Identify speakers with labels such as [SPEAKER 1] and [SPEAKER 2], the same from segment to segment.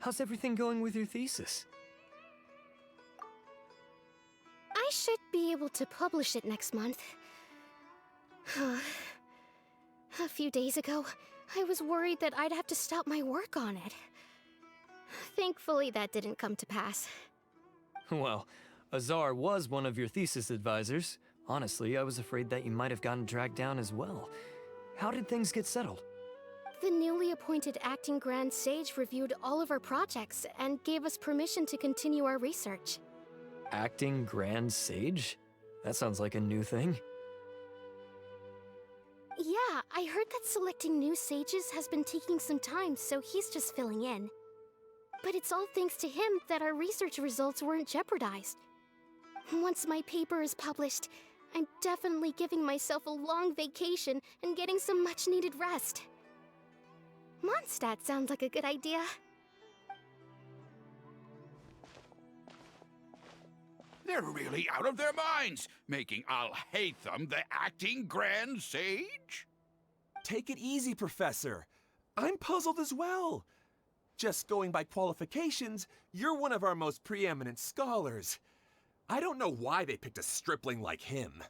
[SPEAKER 1] How's everything going with your thesis?
[SPEAKER 2] I should be able to publish it next month. A few days ago, I was worried that I'd have to stop my work on it. Thankfully, that didn't come to pass.
[SPEAKER 1] Well, Azar was one of your thesis advisors. Honestly, I was afraid that you might have gotten dragged down as well. How did things get settled?
[SPEAKER 2] The newly appointed acting Grand Sage reviewed all of our projects and gave us permission to continue our research.
[SPEAKER 1] Acting Grand Sage? That sounds like a new thing.
[SPEAKER 2] Yeah, I heard that selecting new sages has been taking some time, so he's just filling in. But it's all thanks to him that our research results weren't jeopardized. Once my paper is published, I'm definitely giving myself a long vacation and getting some much-needed rest. Mondstadt sounds like a good idea.
[SPEAKER 3] They're really out of their minds, making Alhaitham the acting Grand Sage?
[SPEAKER 4] Take it easy, Professor. I'm puzzled as well. Just going by qualifications, you're one of our most preeminent scholars. I don't know why they picked a stripling like him.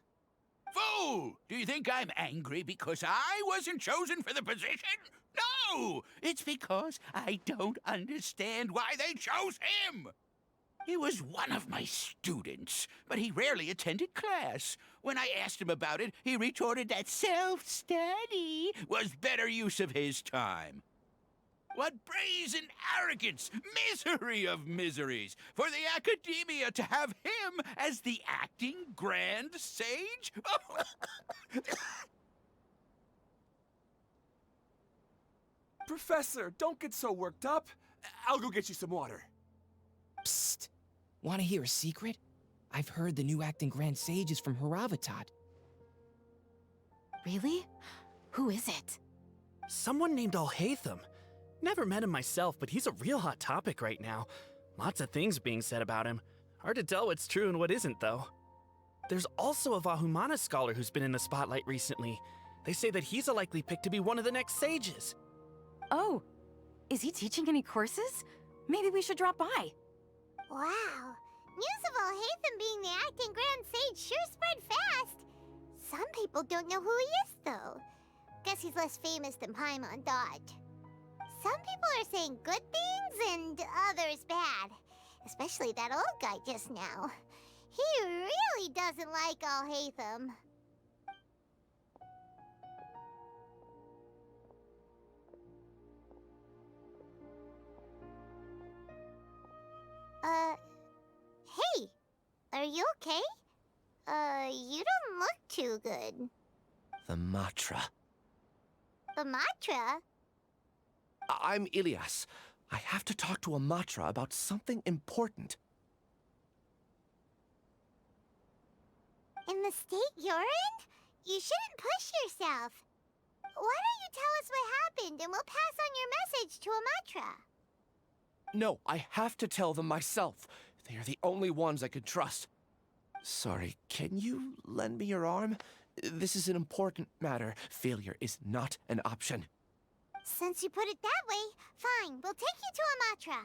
[SPEAKER 3] Fool! Do you think I'm angry because I wasn't chosen for the position? No! It's because I don't understand why they chose him! He was one of my students, but he rarely attended class. When I asked him about it, he retorted that self-study was better use of his time. What brazen arrogance! Misery of miseries! For the Academia to have him as the acting Grand Sage?
[SPEAKER 4] Professor, don't get so worked up. I'll go get you some water.
[SPEAKER 5] Psst. Want to hear a secret? I've heard the new acting Grand Sage is from Haravatat.
[SPEAKER 6] Really? Who is it?
[SPEAKER 7] Someone named Alhaitham. Never met him myself, but he's a real hot topic right now. Lots of things being said about him. Hard to tell what's true and what isn't, though. There's also a Vahumana scholar who's been in the spotlight recently. They say that he's a likely pick to be one of the next sages.
[SPEAKER 6] Oh, is he teaching any courses? Maybe we should drop by.
[SPEAKER 8] Wow. News of Alhaitham being the acting Grand Sage sure spread fast. Some people don't know who he is, though. Guess he's less famous than Paimon thought. Some people are saying good things and others bad. Especially that old guy just now. He really doesn't like Alhaitham. Hey! Are you okay? You don't look too good.
[SPEAKER 9] The Matra.
[SPEAKER 8] The Matra?
[SPEAKER 9] I'm Ilias. I have to talk to a Matra about something important.
[SPEAKER 8] In the state you're in? You shouldn't push yourself. Why don't you tell us what happened and we'll pass on your message to a Matra?
[SPEAKER 9] No, I have to tell them myself. They are the only ones I can trust. Sorry, can you lend me your arm? This is an important matter. Failure is not an option.
[SPEAKER 8] Since you put it that way, fine. We'll take you to a Matra.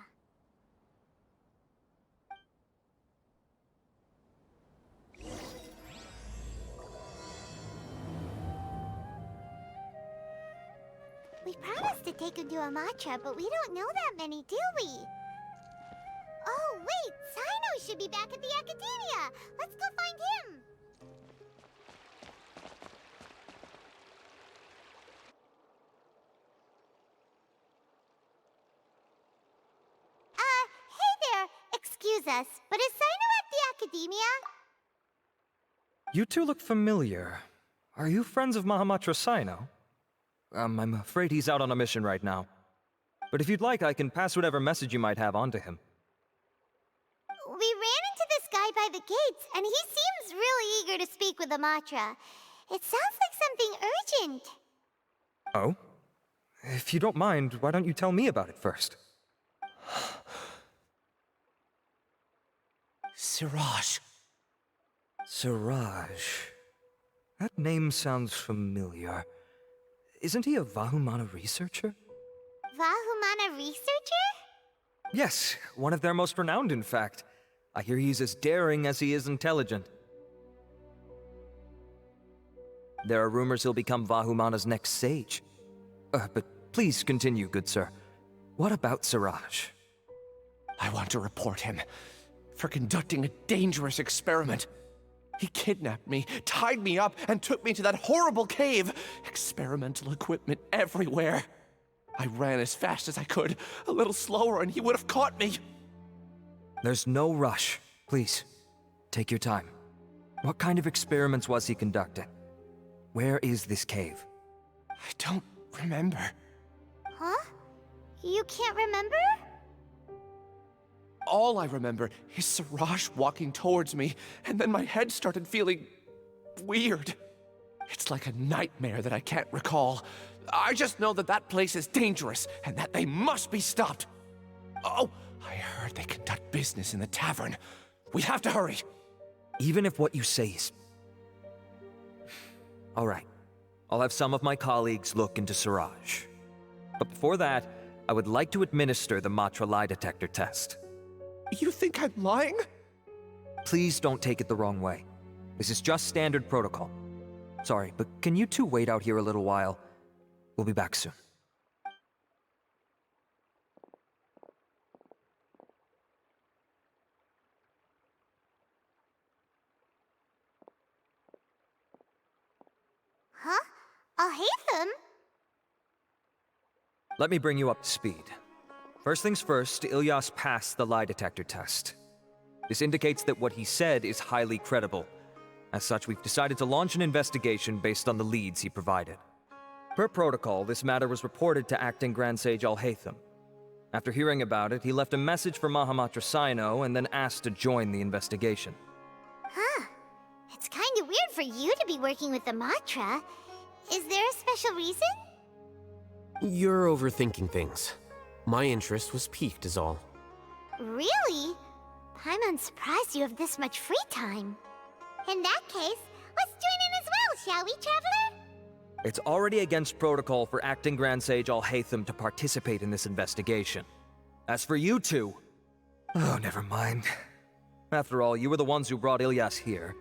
[SPEAKER 8] We promised to take him to a Matra, but we don't know that many, do we? Oh, wait! Sino should be back at the Academia! Let's go find him! Hey there! Excuse us, but is Sino at the Academia?
[SPEAKER 10] You two look familiar. Are you friends of Mahamatra Sino? I'm afraid he's out on a mission right now. But if you'd like, I can pass whatever message you might have on to him.
[SPEAKER 8] We ran into this guy by the gates, and he seems really eager to speak with the Matra. It sounds like something urgent.
[SPEAKER 10] Oh? If you don't mind, why don't you tell me about it first?
[SPEAKER 9] Siraj.
[SPEAKER 10] Siraj. That name sounds familiar. Isn't he a Vahumana researcher?
[SPEAKER 8] Vahumana researcher?
[SPEAKER 10] Yes, one of their most renowned, in fact. I hear he's as daring as he is intelligent. There are rumors he'll become Vahumana's next sage. But please continue, good sir. What about Siraj?
[SPEAKER 9] I want to report him for conducting a dangerous experiment. He kidnapped me, tied me up, and took me to that horrible cave. Experimental equipment everywhere. I ran as fast as I could, a little slower, and he would have caught me.
[SPEAKER 10] There's no rush. Please, take your time. What kind of experiments was he conducting? Where is this cave?
[SPEAKER 9] I don't remember.
[SPEAKER 8] Huh? You can't remember?
[SPEAKER 9] All I remember is Siraj walking towards me, and then my head started feeling weird. It's like a nightmare that I can't recall. I just know that that place is dangerous, and that they must be stopped. Oh, I heard they conduct business in the tavern. We have to hurry.
[SPEAKER 10] Even if what you say is... All right. I'll have some of my colleagues look into Siraj. But before that, I would like to administer the Matra lie detector test.
[SPEAKER 9] You think I'm lying?
[SPEAKER 10] Please don't take it the wrong way. This is just standard protocol. Sorry, but can you two wait out here a little while? We'll be back soon.
[SPEAKER 8] Huh? Alhaitham?
[SPEAKER 10] Let me bring you up to speed. First things first, Ilyas passed the lie detector test. This indicates that what he said is highly credible. As such, we've decided to launch an investigation based on the leads he provided. Per protocol, this matter was reported to Acting Grand Sage Alhaitham. After hearing about it, he left a message for Mahamatra Sino and then asked to join the investigation.
[SPEAKER 8] Huh. It's kinda weird for you to be working with the Matra. Is there a special reason?
[SPEAKER 11] You're overthinking things. My interest was piqued is all.
[SPEAKER 8] Really? I'm surprised you have this much free time. In that case, let's join in as well, shall we, Traveler?
[SPEAKER 10] It's already against protocol for Acting Grand Sage Alhaitham to participate in this investigation. As for you two... Oh, never mind. After all, you were the ones who brought Ilyas here.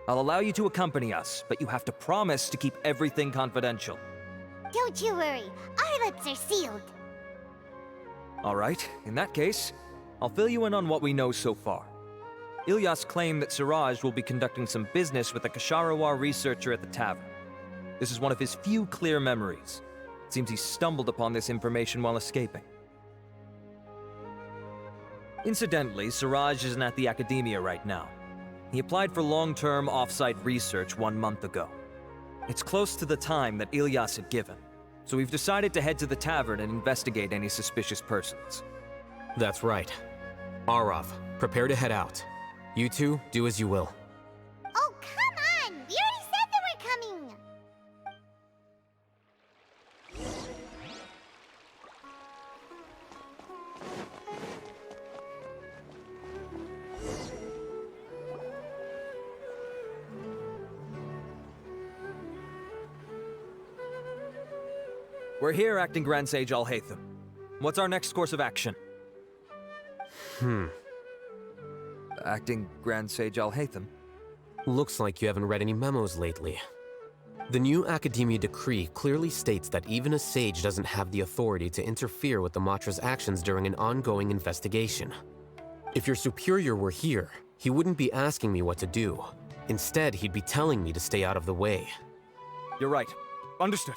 [SPEAKER 10] I'll allow you to accompany us, but you have to promise to keep everything confidential.
[SPEAKER 8] Don't you worry, our lips are sealed.
[SPEAKER 10] All right, in that case, I'll fill you in on what we know so far. Ilyas claimed that Siraj will be conducting some business with a Kasharawar researcher at the tavern. This is one of his few clear memories. It seems he stumbled upon this information while escaping. Incidentally, Siraj isn't at the academia right now. He applied for long-term off-site research 1 month ago. It's close to the time that Ilyas had given, so we've decided to head to the tavern and investigate any suspicious persons.
[SPEAKER 11] That's right. Arav, prepare to head out. You two, do as you will.
[SPEAKER 8] Oh, come on! We already said that we're coming!
[SPEAKER 10] We're here, Acting Grand Sage Alhaitham. What's our next course of action? Acting Grand Sage Alhaitham?
[SPEAKER 11] Looks like you haven't read any memos lately. The new Academia decree clearly states that even a sage doesn't have the authority to interfere with the Matra's actions during an ongoing investigation. If your superior were here, he wouldn't be asking me what to do. Instead, he'd be telling me to stay out of the way.
[SPEAKER 10] You're right. Understood.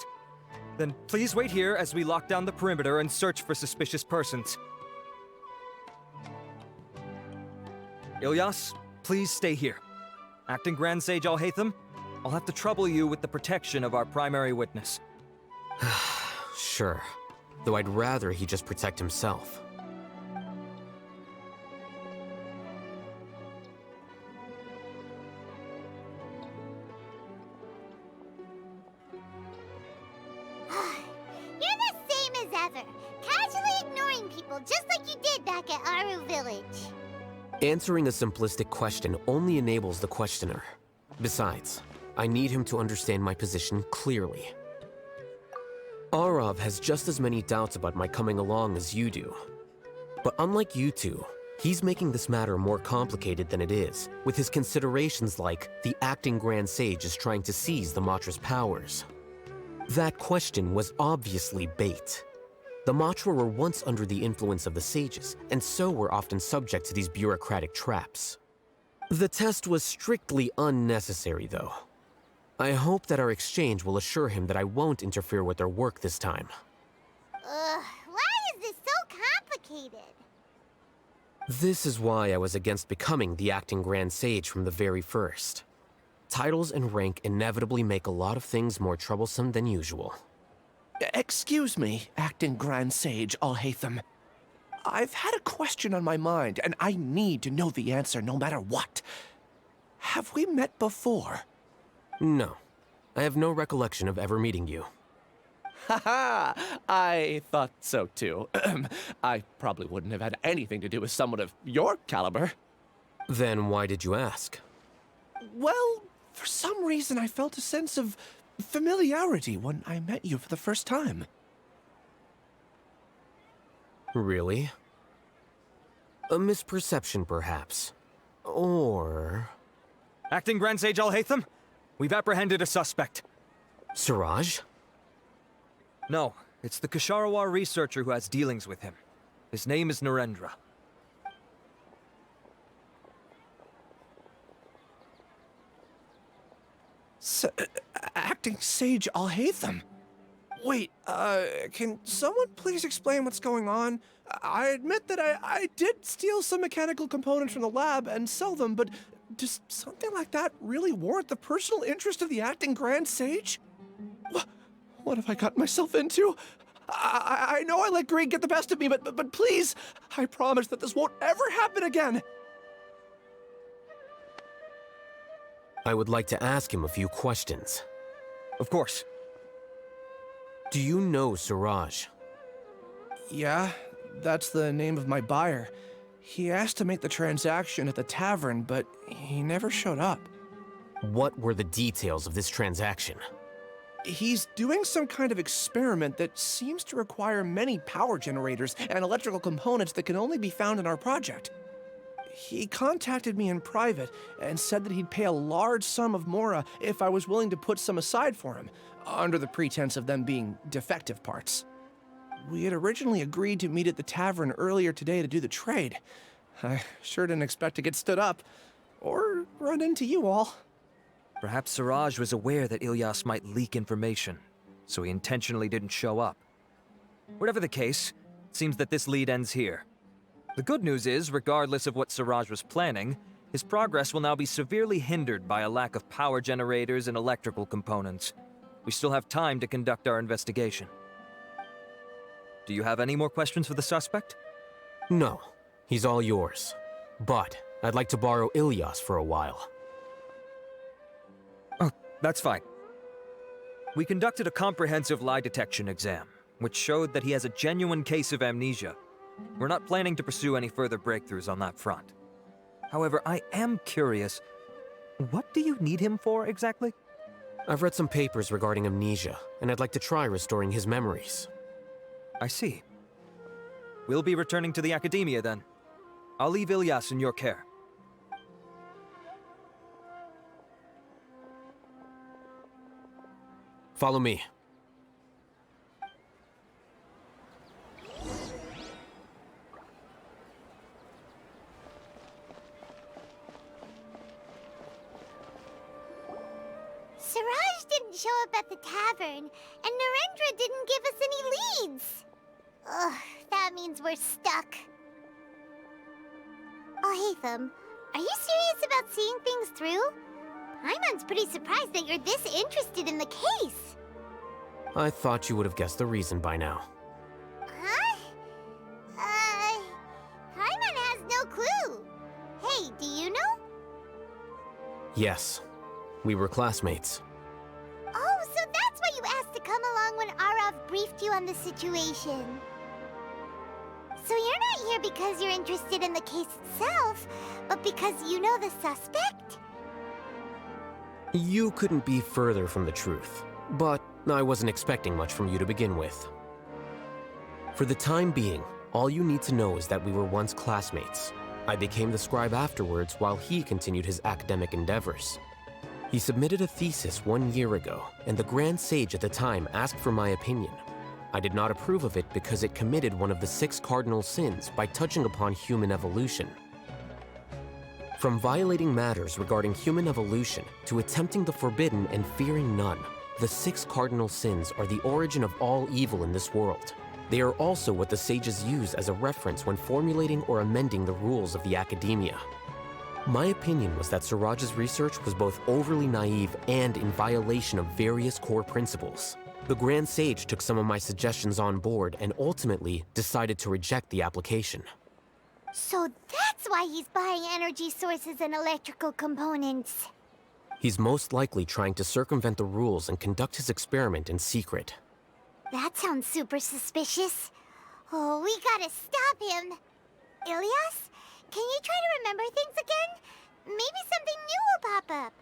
[SPEAKER 10] Then please wait here as we lock down the perimeter and search for suspicious persons. Ilyas, please stay here. Acting Grand Sage Alhaitham, I'll have to trouble you with the protection of our primary witness.
[SPEAKER 11] Sure. Though I'd rather he just protect himself.
[SPEAKER 8] You're the same as ever, casually ignoring people just like you did back at Aru Village.
[SPEAKER 11] Answering a simplistic question only enables the questioner. Besides, I need him to understand my position clearly. Arav has just as many doubts about my coming along as you do. But unlike you two, he's making this matter more complicated than it is, with his considerations like the acting Grand Sage is trying to seize the Matra's powers. That question was obviously bait. The Matra were once under the influence of the sages, and so were often subject to these bureaucratic traps. The test was strictly unnecessary, though. I hope that our exchange will assure him that I won't interfere with their work this time.
[SPEAKER 8] Ugh, why is this so complicated?
[SPEAKER 11] This is why I was against becoming the acting Grand Sage from the very first. Titles and rank inevitably make a lot of things more troublesome than usual.
[SPEAKER 9] Excuse me, acting Grand Sage Alhaitham. I've had a question on my mind, and I need to know the answer no matter what. Have we met before?
[SPEAKER 11] No. I have no recollection of ever meeting you.
[SPEAKER 9] Haha! I thought so too. I probably wouldn't have had anything to do with someone of your caliber.
[SPEAKER 11] Then why did you ask?
[SPEAKER 9] Well, for some reason I felt a sense of familiarity when I met you for the first time.
[SPEAKER 11] Really? A misperception, perhaps. Or...
[SPEAKER 10] Acting Grand Sage Alhaitham, we've apprehended a suspect.
[SPEAKER 11] Siraj?
[SPEAKER 10] No, it's the Ksharawar researcher who has dealings with him. His name is Narendra.
[SPEAKER 9] Acting Sage Alhaitham? Wait, can someone please explain what's going on? I admit that I did steal some mechanical components from the lab and sell them, but does something like that really warrant the personal interest of the acting Grand Sage? What have I gotten myself into? I know I let greed get the best of me, but please, I promise that this won't ever happen again.
[SPEAKER 11] I would like to ask him a few questions.
[SPEAKER 10] Of course.
[SPEAKER 11] Do you know Siraj?
[SPEAKER 9] Yeah, that's the name of my buyer. He asked to make the transaction at the tavern, but he never showed up.
[SPEAKER 11] What were the details of this transaction?
[SPEAKER 9] He's doing some kind of experiment that seems to require many power generators and electrical components that can only be found in our project. He contacted me in private and said that he'd pay a large sum of Mora if I was willing to put some aside for him, under the pretense of them being defective parts. We had originally agreed to meet at the tavern earlier today to do the trade. I sure didn't expect to get stood up, or run into you all.
[SPEAKER 10] Perhaps Siraj was aware that Ilyas might leak information, so he intentionally didn't show up. Whatever the case, it seems that this lead ends here. The good news is, regardless of what Siraj was planning, his progress will now be severely hindered by a lack of power generators and electrical components. We still have time to conduct our investigation. Do you have any more questions for the suspect?
[SPEAKER 11] No, he's all yours. But I'd like to borrow Ilyas for a while.
[SPEAKER 10] Oh, that's fine. We conducted a comprehensive lie detection exam, which showed that he has a genuine case of amnesia. We're not planning to pursue any further breakthroughs on that front. However, I am curious, what do you need him for exactly?
[SPEAKER 11] I've read some papers regarding amnesia, and I'd like to try restoring his memories.
[SPEAKER 10] I see. We'll be returning to the Academia then. I'll leave Ilyas in your care.
[SPEAKER 11] Follow me.
[SPEAKER 8] Siraj didn't show up at the tavern, and Narendra didn't give us any leads. Ugh, that means we're stuck. Alhaitham, are you serious about seeing things through? Paimon's pretty surprised that you're this interested in the case.
[SPEAKER 11] I thought you would have guessed the reason by now.
[SPEAKER 8] Huh? Paimon has no clue. Hey, do you know?
[SPEAKER 11] Yes, we were classmates.
[SPEAKER 8] Oh, so that's why you asked to come along when Arav briefed you on the situation. So you're not here because you're interested in the case itself, but because you know the suspect?
[SPEAKER 11] You couldn't be further from the truth, but I wasn't expecting much from you to begin with. For the time being, All you need to know is that we were once classmates. I became the scribe afterwards while he continued his academic endeavors. He submitted a thesis 1 year ago, and the Grand Sage at the time asked for my opinion. I did not approve of it because it committed one of the 6 cardinal sins by touching upon human evolution. From violating matters regarding human evolution to attempting the forbidden and fearing none, the 6 cardinal sins are the origin of all evil in this world. They are also what the sages use as a reference when formulating or amending the rules of the academia. My opinion was that Suraj's research was both overly naive and in violation of various core principles. The Grand Sage took some of my suggestions on board and ultimately decided to reject the application.
[SPEAKER 8] So that's why he's buying energy sources and electrical components.
[SPEAKER 11] He's most likely trying to circumvent the rules and conduct his experiment in secret.
[SPEAKER 8] That sounds super suspicious. Oh, we gotta stop him. Ilias, can you try to remember things again? Maybe something new will pop up.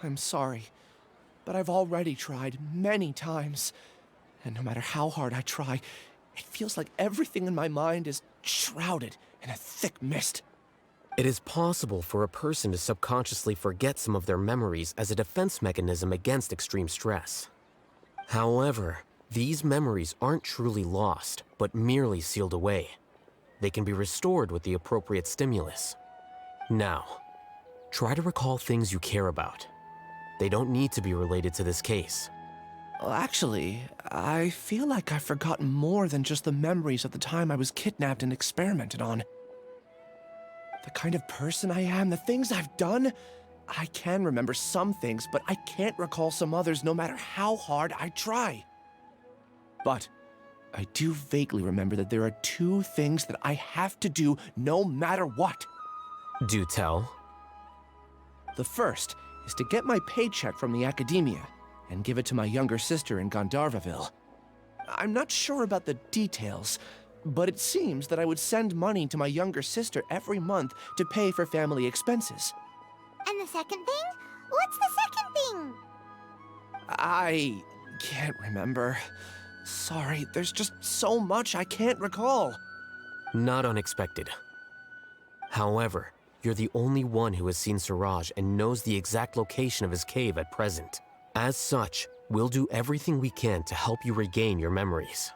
[SPEAKER 9] I'm sorry, but I've already tried many times. And no matter how hard I try, it feels like everything in my mind is shrouded in a thick mist.
[SPEAKER 11] It is possible for a person to subconsciously forget some of their memories as a defense mechanism against extreme stress. However, these memories aren't truly lost, but merely sealed away. They can be restored with the appropriate stimulus. Now, try to recall things you care about. They don't need to be related to this case.
[SPEAKER 9] Well, actually, I feel like I've forgotten more than just the memories of the time I was kidnapped and experimented on. The kind of person I am, the things I've done, I can remember some things, but I can't recall some others no matter how hard I try. But I do vaguely remember that there are 2 things that I have to do no matter what.
[SPEAKER 11] Do tell.
[SPEAKER 9] The first is to get my paycheck from the academia and give it to my younger sister in Gandharvaville. I'm not sure about the details, but it seems that I would send money to my younger sister every month to pay for family expenses.
[SPEAKER 8] And the second thing? What's the second thing?
[SPEAKER 9] I can't remember. Sorry, there's just so much I can't recall.
[SPEAKER 11] Not unexpected. However, you're the only one who has seen Suraj and knows the exact location of his cave at present. As such, we'll do everything we can to help you regain your memories.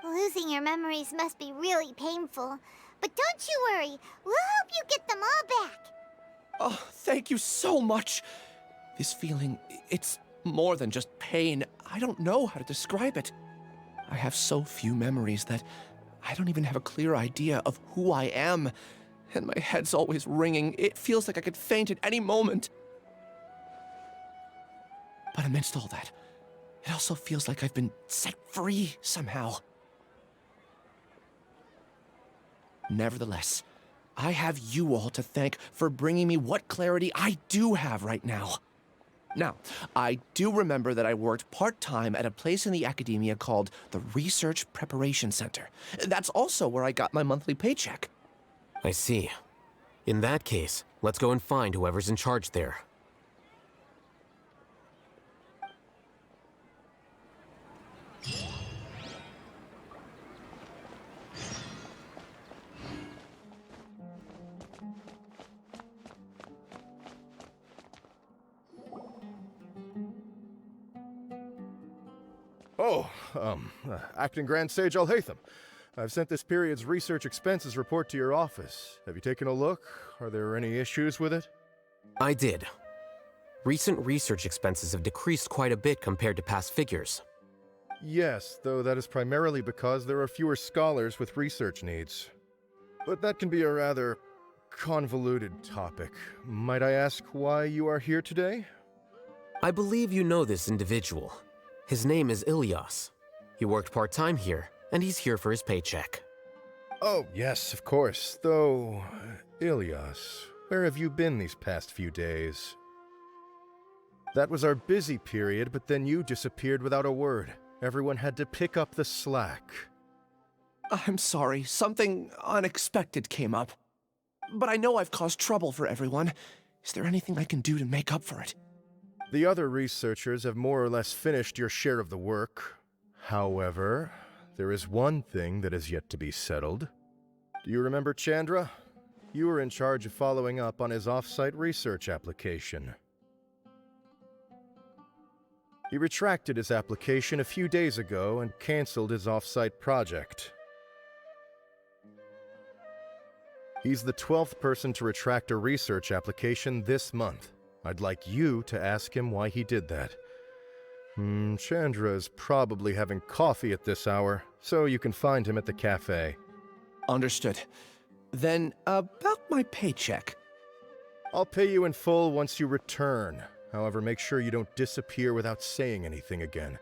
[SPEAKER 8] Losing your memories must be really painful. But don't you worry, we'll help you get them all back.
[SPEAKER 9] Oh, thank you so much. This feeling, it's more than just pain. I don't know how to describe it. I have so few memories that I don't even have a clear idea of who I am. And my head's always ringing. It feels like I could faint at any moment. But amidst all that, it also feels like I've been set free somehow. Nevertheless, I have you all to thank for bringing me what clarity I do have right now. Now, I do remember that I worked part-time at a place in the academia called the Research Preparation Center. That's also where I got my monthly paycheck.
[SPEAKER 11] I see. In that case, let's go and find whoever's in charge there.
[SPEAKER 12] Oh, Acting Grand Sage Alhaitham. I've sent this period's research expenses report to your office. Have you taken a look? Are there any issues with it?
[SPEAKER 11] I did. Recent research expenses have decreased quite a bit compared to past figures.
[SPEAKER 12] Yes, though that is primarily because there are fewer scholars with research needs. But that can be a rather convoluted topic. Might I ask why you are here today?
[SPEAKER 11] I believe you know this individual. His name is Ilias. He worked part-time here, and he's here for his paycheck.
[SPEAKER 12] Oh, yes, of course. Though, Ilias, where have you been these past few days? That was our busy period, but then you disappeared without a word. Everyone had to pick up the slack.
[SPEAKER 9] I'm sorry, something unexpected came up. But I know I've caused trouble for everyone. Is there anything I can do to make up for it?
[SPEAKER 12] The other researchers have more or less finished your share of the work. However, there is one thing that is yet to be settled. Do you remember Chandra? You were in charge of following up on his off-site research application. He retracted his application a few days ago and canceled his off-site project. He's the 12th person to retract a research application this month. I'd like you to ask him why he did that. Chandra is probably having coffee at this hour, so you can find him at the cafe.
[SPEAKER 9] Understood. Then, about my paycheck.
[SPEAKER 12] I'll pay you in full once you return. However, make sure you don't disappear without saying anything again.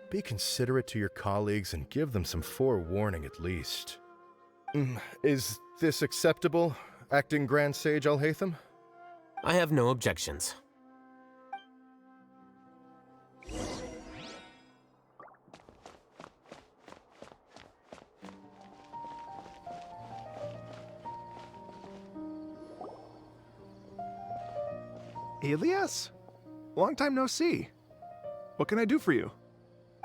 [SPEAKER 12] Be considerate to your colleagues and give them some forewarning at least. Is this acceptable, Acting Grand Sage Alhaitham?
[SPEAKER 11] I have no objections.
[SPEAKER 13] Elias? Long time no see. What can I do for you?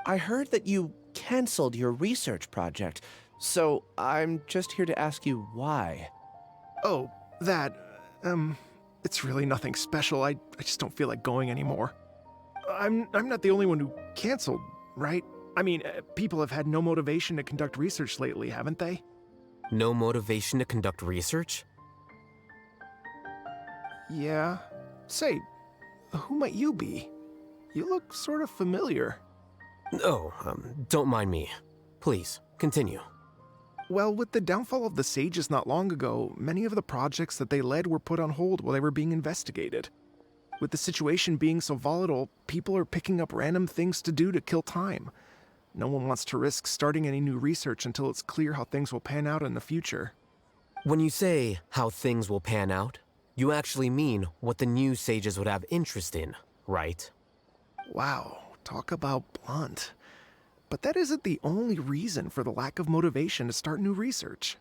[SPEAKER 9] I heard that you canceled your research project, so I'm just here to ask you why.
[SPEAKER 13] Oh, that, it's really nothing special. I just don't feel like going anymore. I'm not the only one who canceled, right? I mean, people have had no motivation to conduct research lately, haven't they?
[SPEAKER 11] No motivation to conduct research?
[SPEAKER 13] Yeah. Say, who might you be? You look sort of familiar.
[SPEAKER 11] Oh, don't mind me. Please, continue.
[SPEAKER 13] Well, with the downfall of the Sages not long ago, many of the projects that they led were put on hold while they were being investigated. With the situation being so volatile, people are picking up random things to do to kill time. No one wants to risk starting any new research until it's clear how things will pan out in the future.
[SPEAKER 11] When you say how things will pan out, you actually mean what the new Sages would have interest in, right?
[SPEAKER 13] Wow, talk about blunt. But that isn't the only reason for the lack of motivation to start new research.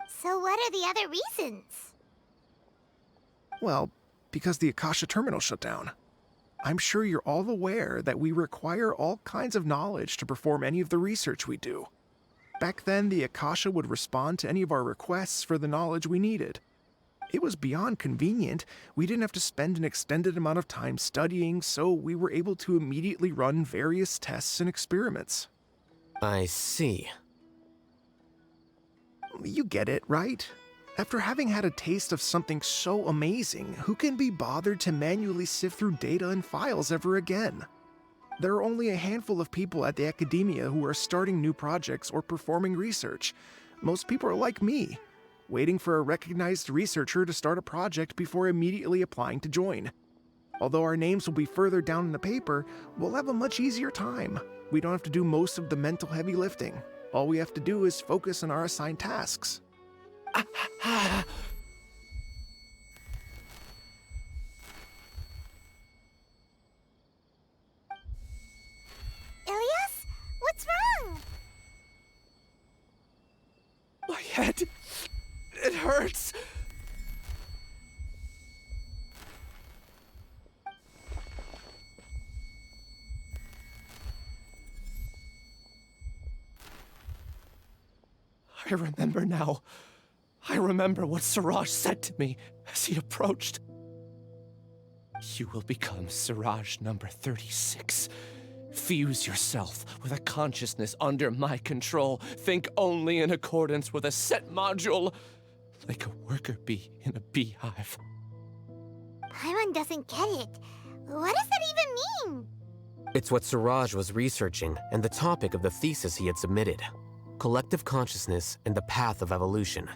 [SPEAKER 8] So what are the other reasons?
[SPEAKER 13] Well, because the Akasha terminal shut down. I'm sure you're all aware that we require all kinds of knowledge to perform any of the research we do. Back then, the Akasha would respond to any of our requests for the knowledge we needed. It was beyond convenient. We didn't have to spend an extended amount of time studying, so we were able to immediately run various tests and experiments.
[SPEAKER 11] I see.
[SPEAKER 13] You get it, right? After having had a taste of something so amazing, who can be bothered to manually sift through data and files ever again? There are only a handful of people at the academia who are starting new projects or performing research. Most people are like me, waiting for a recognized researcher to start a project before immediately applying to join. Although our names will be further down in the paper, we'll have a much easier time. We don't have to do most of the mental heavy lifting. All we have to do is focus on our assigned tasks.
[SPEAKER 8] Ilias? What's wrong?
[SPEAKER 9] My head... it hurts! I remember now. I remember what Siraj said to me as he approached. You will become Siraj number 36. Fuse yourself with a consciousness under my control. Think only in accordance with a set module, like a worker bee in a beehive.
[SPEAKER 8] Paimon doesn't get it. What does that even mean?
[SPEAKER 11] It's what Siraj was researching and the topic of the thesis he had submitted. Collective consciousness and the path of evolution.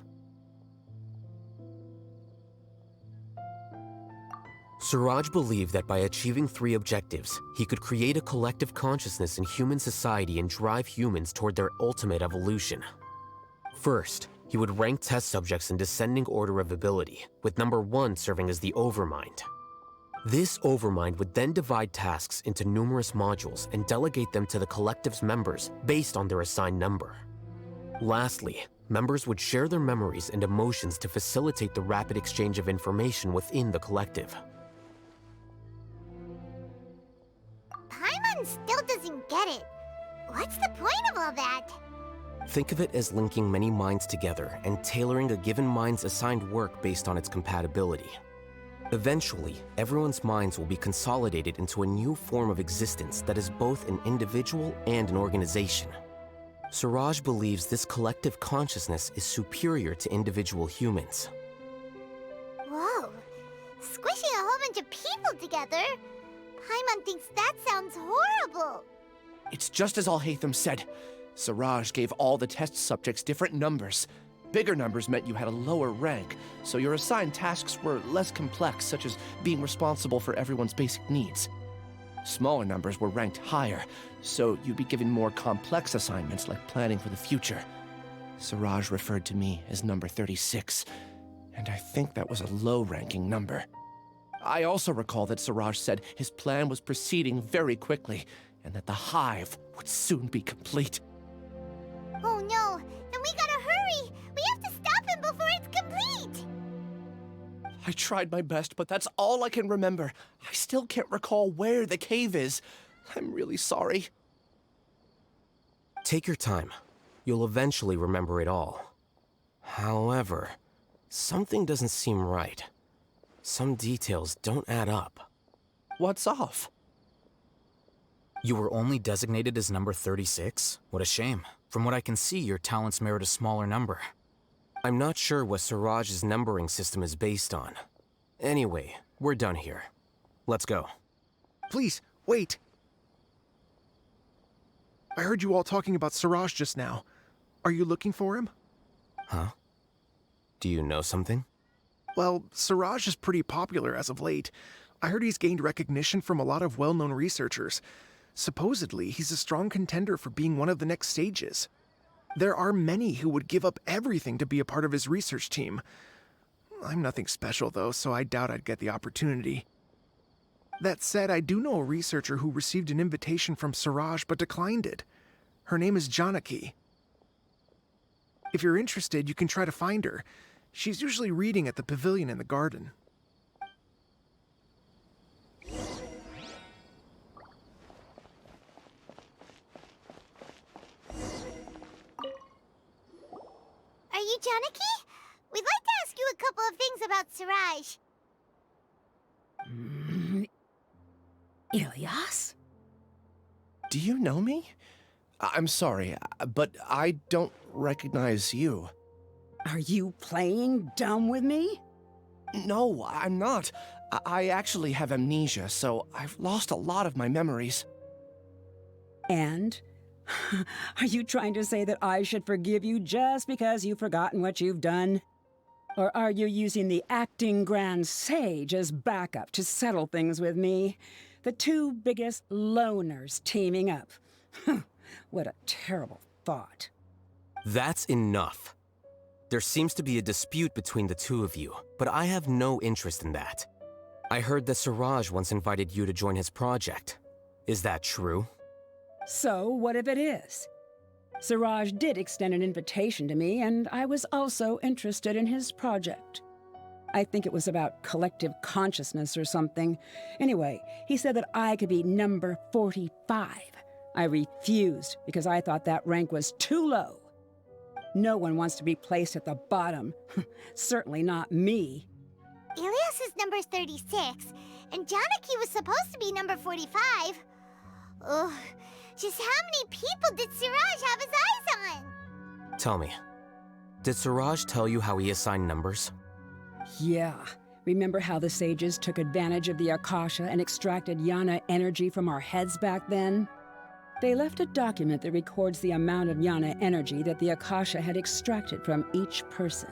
[SPEAKER 11] Siraj believed that by achieving 3 objectives, he could create a collective consciousness in human society and drive humans toward their ultimate evolution. First, he would rank test subjects in descending order of ability, with number 1 serving as the Overmind. This Overmind would then divide tasks into numerous modules and delegate them to the collective's members based on their assigned number. Lastly, members would share their memories and emotions to facilitate the rapid exchange of information within the collective.
[SPEAKER 8] Paimon still doesn't get it. What's the point of all that?
[SPEAKER 11] Think of it as linking many minds together and tailoring a given mind's assigned work based on its compatibility. Eventually, everyone's minds will be consolidated into a new form of existence that is both an individual and an organization. Suraj believes this collective consciousness is superior to individual humans.
[SPEAKER 8] Whoa. Squishing a whole bunch of people together? Paimon thinks that sounds horrible.
[SPEAKER 9] It's just as Alhaitham said. Suraj gave all the test subjects different numbers. Bigger numbers meant you had a lower rank, so your assigned tasks were less complex, such as being responsible for everyone's basic needs. Smaller numbers were ranked higher, so you'd be given more complex assignments like planning for the future. Suraj referred to me as number 36, and I think that was a low-ranking number. I also recall that Suraj said his plan was proceeding very quickly, and that the hive would soon be complete.
[SPEAKER 8] Oh no, then we gotta hurry! We have to stop him before it's complete!
[SPEAKER 9] I tried my best, but that's all I can remember. I still can't recall where the cave is. I'm really sorry.
[SPEAKER 11] Take your time. You'll eventually remember it all. However, something doesn't seem right. Some details don't add up.
[SPEAKER 9] What's off?
[SPEAKER 14] You were only designated as number 36? What a shame. From what I can see, your talents merit a smaller number.
[SPEAKER 11] I'm not sure what Suraj's numbering system is based on. Anyway, we're done here. Let's go.
[SPEAKER 13] Please, wait. I heard you all talking about Suraj just now. Are you looking for him?
[SPEAKER 11] Huh? Do you know something?
[SPEAKER 13] Well, Suraj is pretty popular as of late. I heard he's gained recognition from a lot of well-known researchers. Supposedly, he's a strong contender for being one of the next sages. There are many who would give up everything to be a part of his research team. I'm nothing special, though, so I doubt I'd get the opportunity. That said, I do know a researcher who received an invitation from Suraj but declined it. Her name is Janaki. If you're interested, you can try to find her. She's usually reading at the pavilion in the garden.
[SPEAKER 8] Are you Janaki? We'd like to ask you a couple of things about Suraj.
[SPEAKER 15] Ilyas?
[SPEAKER 9] Do you know me? I'm sorry, but I don't recognize you.
[SPEAKER 15] Are you playing dumb with me?
[SPEAKER 9] No, I'm not. I actually have amnesia, so I've lost a lot of my memories.
[SPEAKER 15] And? Are you trying to say that I should forgive you just because you've forgotten what you've done? Or are you using the acting Grand Sage as backup to settle things with me? The two biggest loners teaming up. What a terrible thought.
[SPEAKER 11] That's enough. There seems to be a dispute between the two of you, but I have no interest in that. I heard that Suraj once invited you to join his project. Is that true?
[SPEAKER 15] So, what if it is? Suraj did extend an invitation to me, and I was also interested in his project. I think it was about collective consciousness or something. Anyway, he said that I could be number 45. I refused because I thought that rank was too low. No one wants to be placed at the bottom. Certainly not me.
[SPEAKER 8] Ilyas is number 36, and Janaki was supposed to be number 45. Ugh, just how many people did Suraj have his eyes on?
[SPEAKER 11] Tell me, did Suraj tell you how he assigned numbers?
[SPEAKER 15] Yeah. Remember how the sages took advantage of the Akasha and extracted Yana energy from our heads back then? They left a document that records the amount of Yana energy that the Akasha had extracted from each person.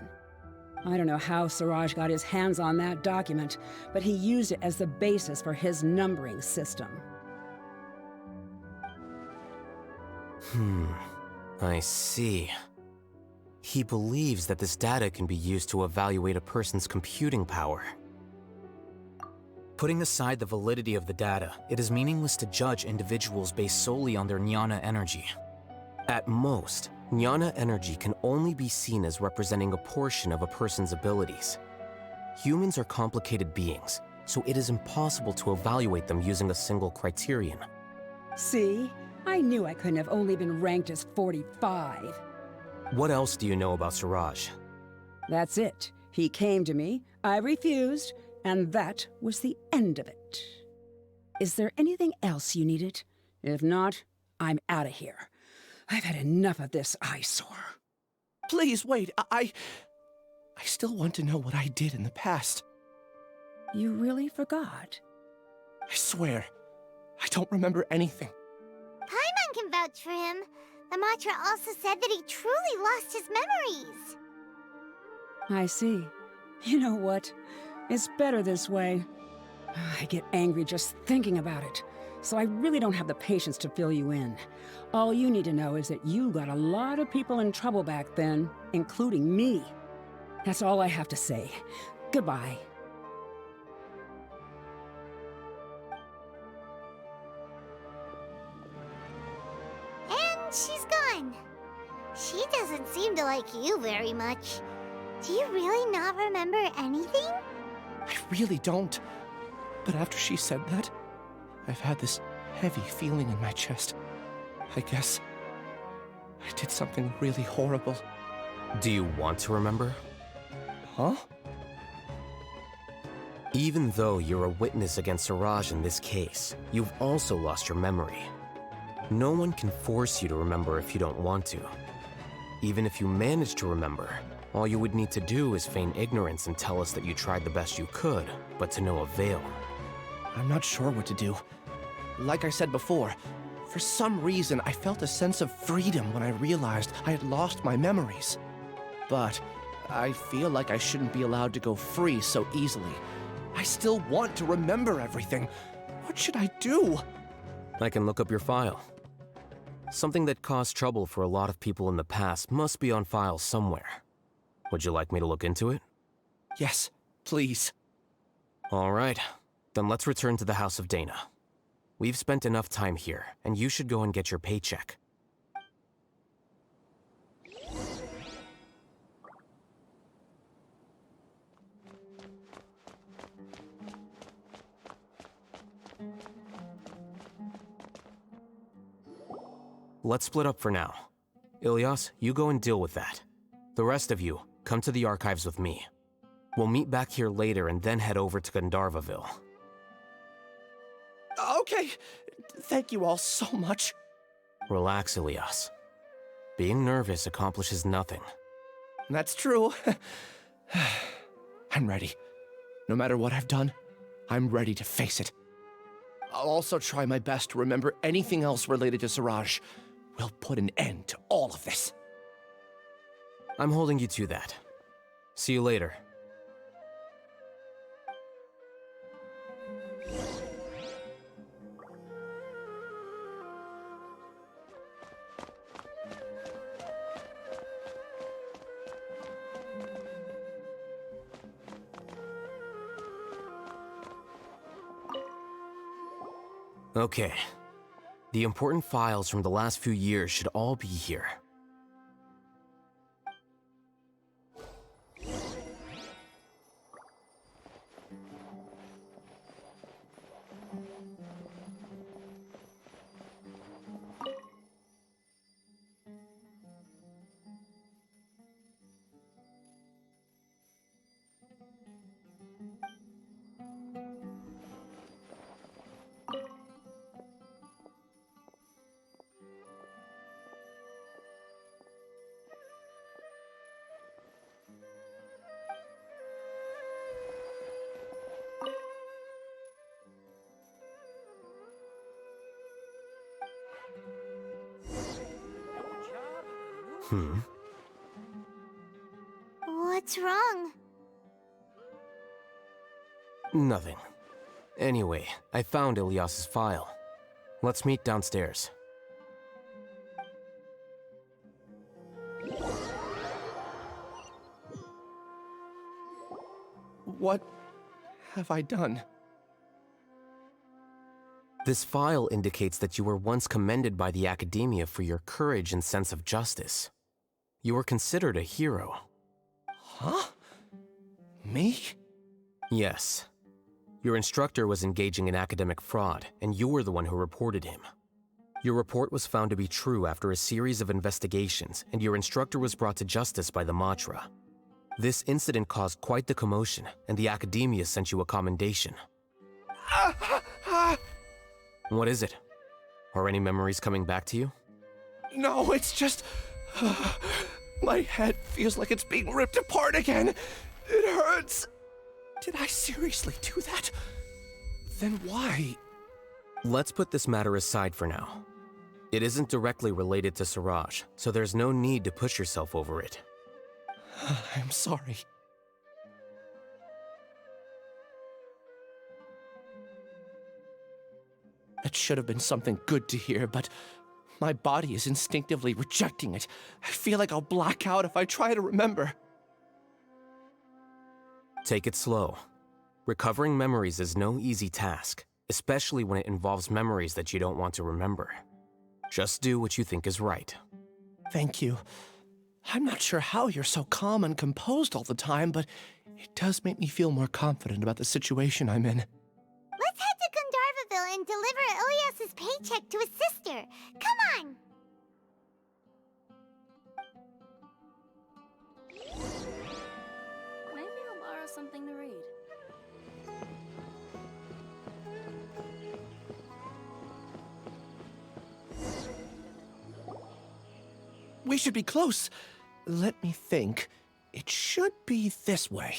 [SPEAKER 15] I don't know how Suraj got his hands on that document, but he used it as the basis for his numbering system.
[SPEAKER 11] I see. He believes that this data can be used to evaluate a person's computing power.
[SPEAKER 14] Putting aside the validity of the data, it is meaningless to judge individuals based solely on their Jnana energy.
[SPEAKER 11] At most, Jnana energy can only be seen as representing a portion of a person's abilities. Humans are complicated beings, so it is impossible to evaluate them using a single criterion.
[SPEAKER 15] See? I knew I couldn't have only been ranked as 45.
[SPEAKER 11] What else do you know about Siraj?
[SPEAKER 15] That's it. He came to me, I refused, and that was the end of it. Is there anything else you needed? If not, I'm out of here. I've had enough of this eyesore.
[SPEAKER 9] Please, wait. I still want to know what I did in the past.
[SPEAKER 15] You really forgot?
[SPEAKER 9] I swear, I don't remember anything.
[SPEAKER 8] Paimon can vouch for him. The mantra also said that he truly lost his memories.
[SPEAKER 15] I see. You know what? It's better this way. I get angry just thinking about it, so I really don't have the patience to fill you in. All you need to know is that you got a lot of people in trouble back then, including me. That's all I have to say. Goodbye.
[SPEAKER 8] And she's gone. She doesn't seem to like you very much. Do you really not remember anything?
[SPEAKER 9] I really don't. But after she said that, I've had this heavy feeling in my chest. I guess I did something really horrible.
[SPEAKER 11] Do you want to remember?
[SPEAKER 9] Huh?
[SPEAKER 11] Even though you're a witness against Siraj in this case, you've also lost your memory. No one can force you to remember if you don't want to. Even if you manage to remember, all you would need to do is feign ignorance and tell us that you tried the best you could, but to no avail.
[SPEAKER 9] I'm not sure what to do. Like I said before, for some reason I felt a sense of freedom when I realized I had lost my memories. But I feel like I shouldn't be allowed to go free so easily. I still want to remember everything. What should I do?
[SPEAKER 11] I can look up your file. Something that caused trouble for a lot of people in the past must be on file somewhere. Would you like me to look into it?
[SPEAKER 9] Yes, please.
[SPEAKER 11] All right. Then let's return to the House of Dana. We've spent enough time here, and you should go and get your paycheck. Let's split up for now. Ilyas, you go and deal with that. The rest of you, come to the archives with me. We'll meet back here later and then head over to Gandharvaville.
[SPEAKER 9] Okay. Thank you all so much.
[SPEAKER 11] Relax, Ilyas. Being nervous accomplishes nothing.
[SPEAKER 9] That's true. I'm ready. No matter what I've done, I'm ready to face it. I'll also try my best to remember anything else related to Siraj. We'll put an end to all of this.
[SPEAKER 11] I'm holding you to that. See you later. Okay. The important files from the last few years should all be here.
[SPEAKER 8] What's wrong?
[SPEAKER 11] Nothing. Anyway, I found Ilyas's file. Let's meet downstairs.
[SPEAKER 9] What have I done?
[SPEAKER 11] This file indicates that you were once commended by the Academia for your courage and sense of justice. You were considered a hero.
[SPEAKER 9] Huh? Me?
[SPEAKER 11] Yes. Your instructor was engaging in academic fraud, and you were the one who reported him. Your report was found to be true after a series of investigations, and your instructor was brought to justice by the Matra. This incident caused quite the commotion, and the Academia sent you a commendation. What is it? Are any memories coming back to you?
[SPEAKER 9] No, it's just... my head feels like it's being ripped apart again. It hurts. Did I seriously do that? Then why?
[SPEAKER 11] Let's put this matter aside for now. It isn't directly related to Siraj, so there's no need to push yourself over it.
[SPEAKER 9] I'm sorry. That should have been something good to hear, but my body is instinctively rejecting it. I feel like I'll black out if I try to remember.
[SPEAKER 11] Take it slow. Recovering memories is no easy task, especially when it involves memories that you don't want to remember. Just do what you think is right.
[SPEAKER 9] Thank you. I'm not sure how you're so calm and composed all the time, but it does make me feel more confident about the situation I'm in.
[SPEAKER 8] Let's head to Gandharvaville and deliver Ilyas's paycheck to his sister. Come on!
[SPEAKER 6] Maybe I'll borrow something to read.
[SPEAKER 9] We should be close. Let me think. It should be this way.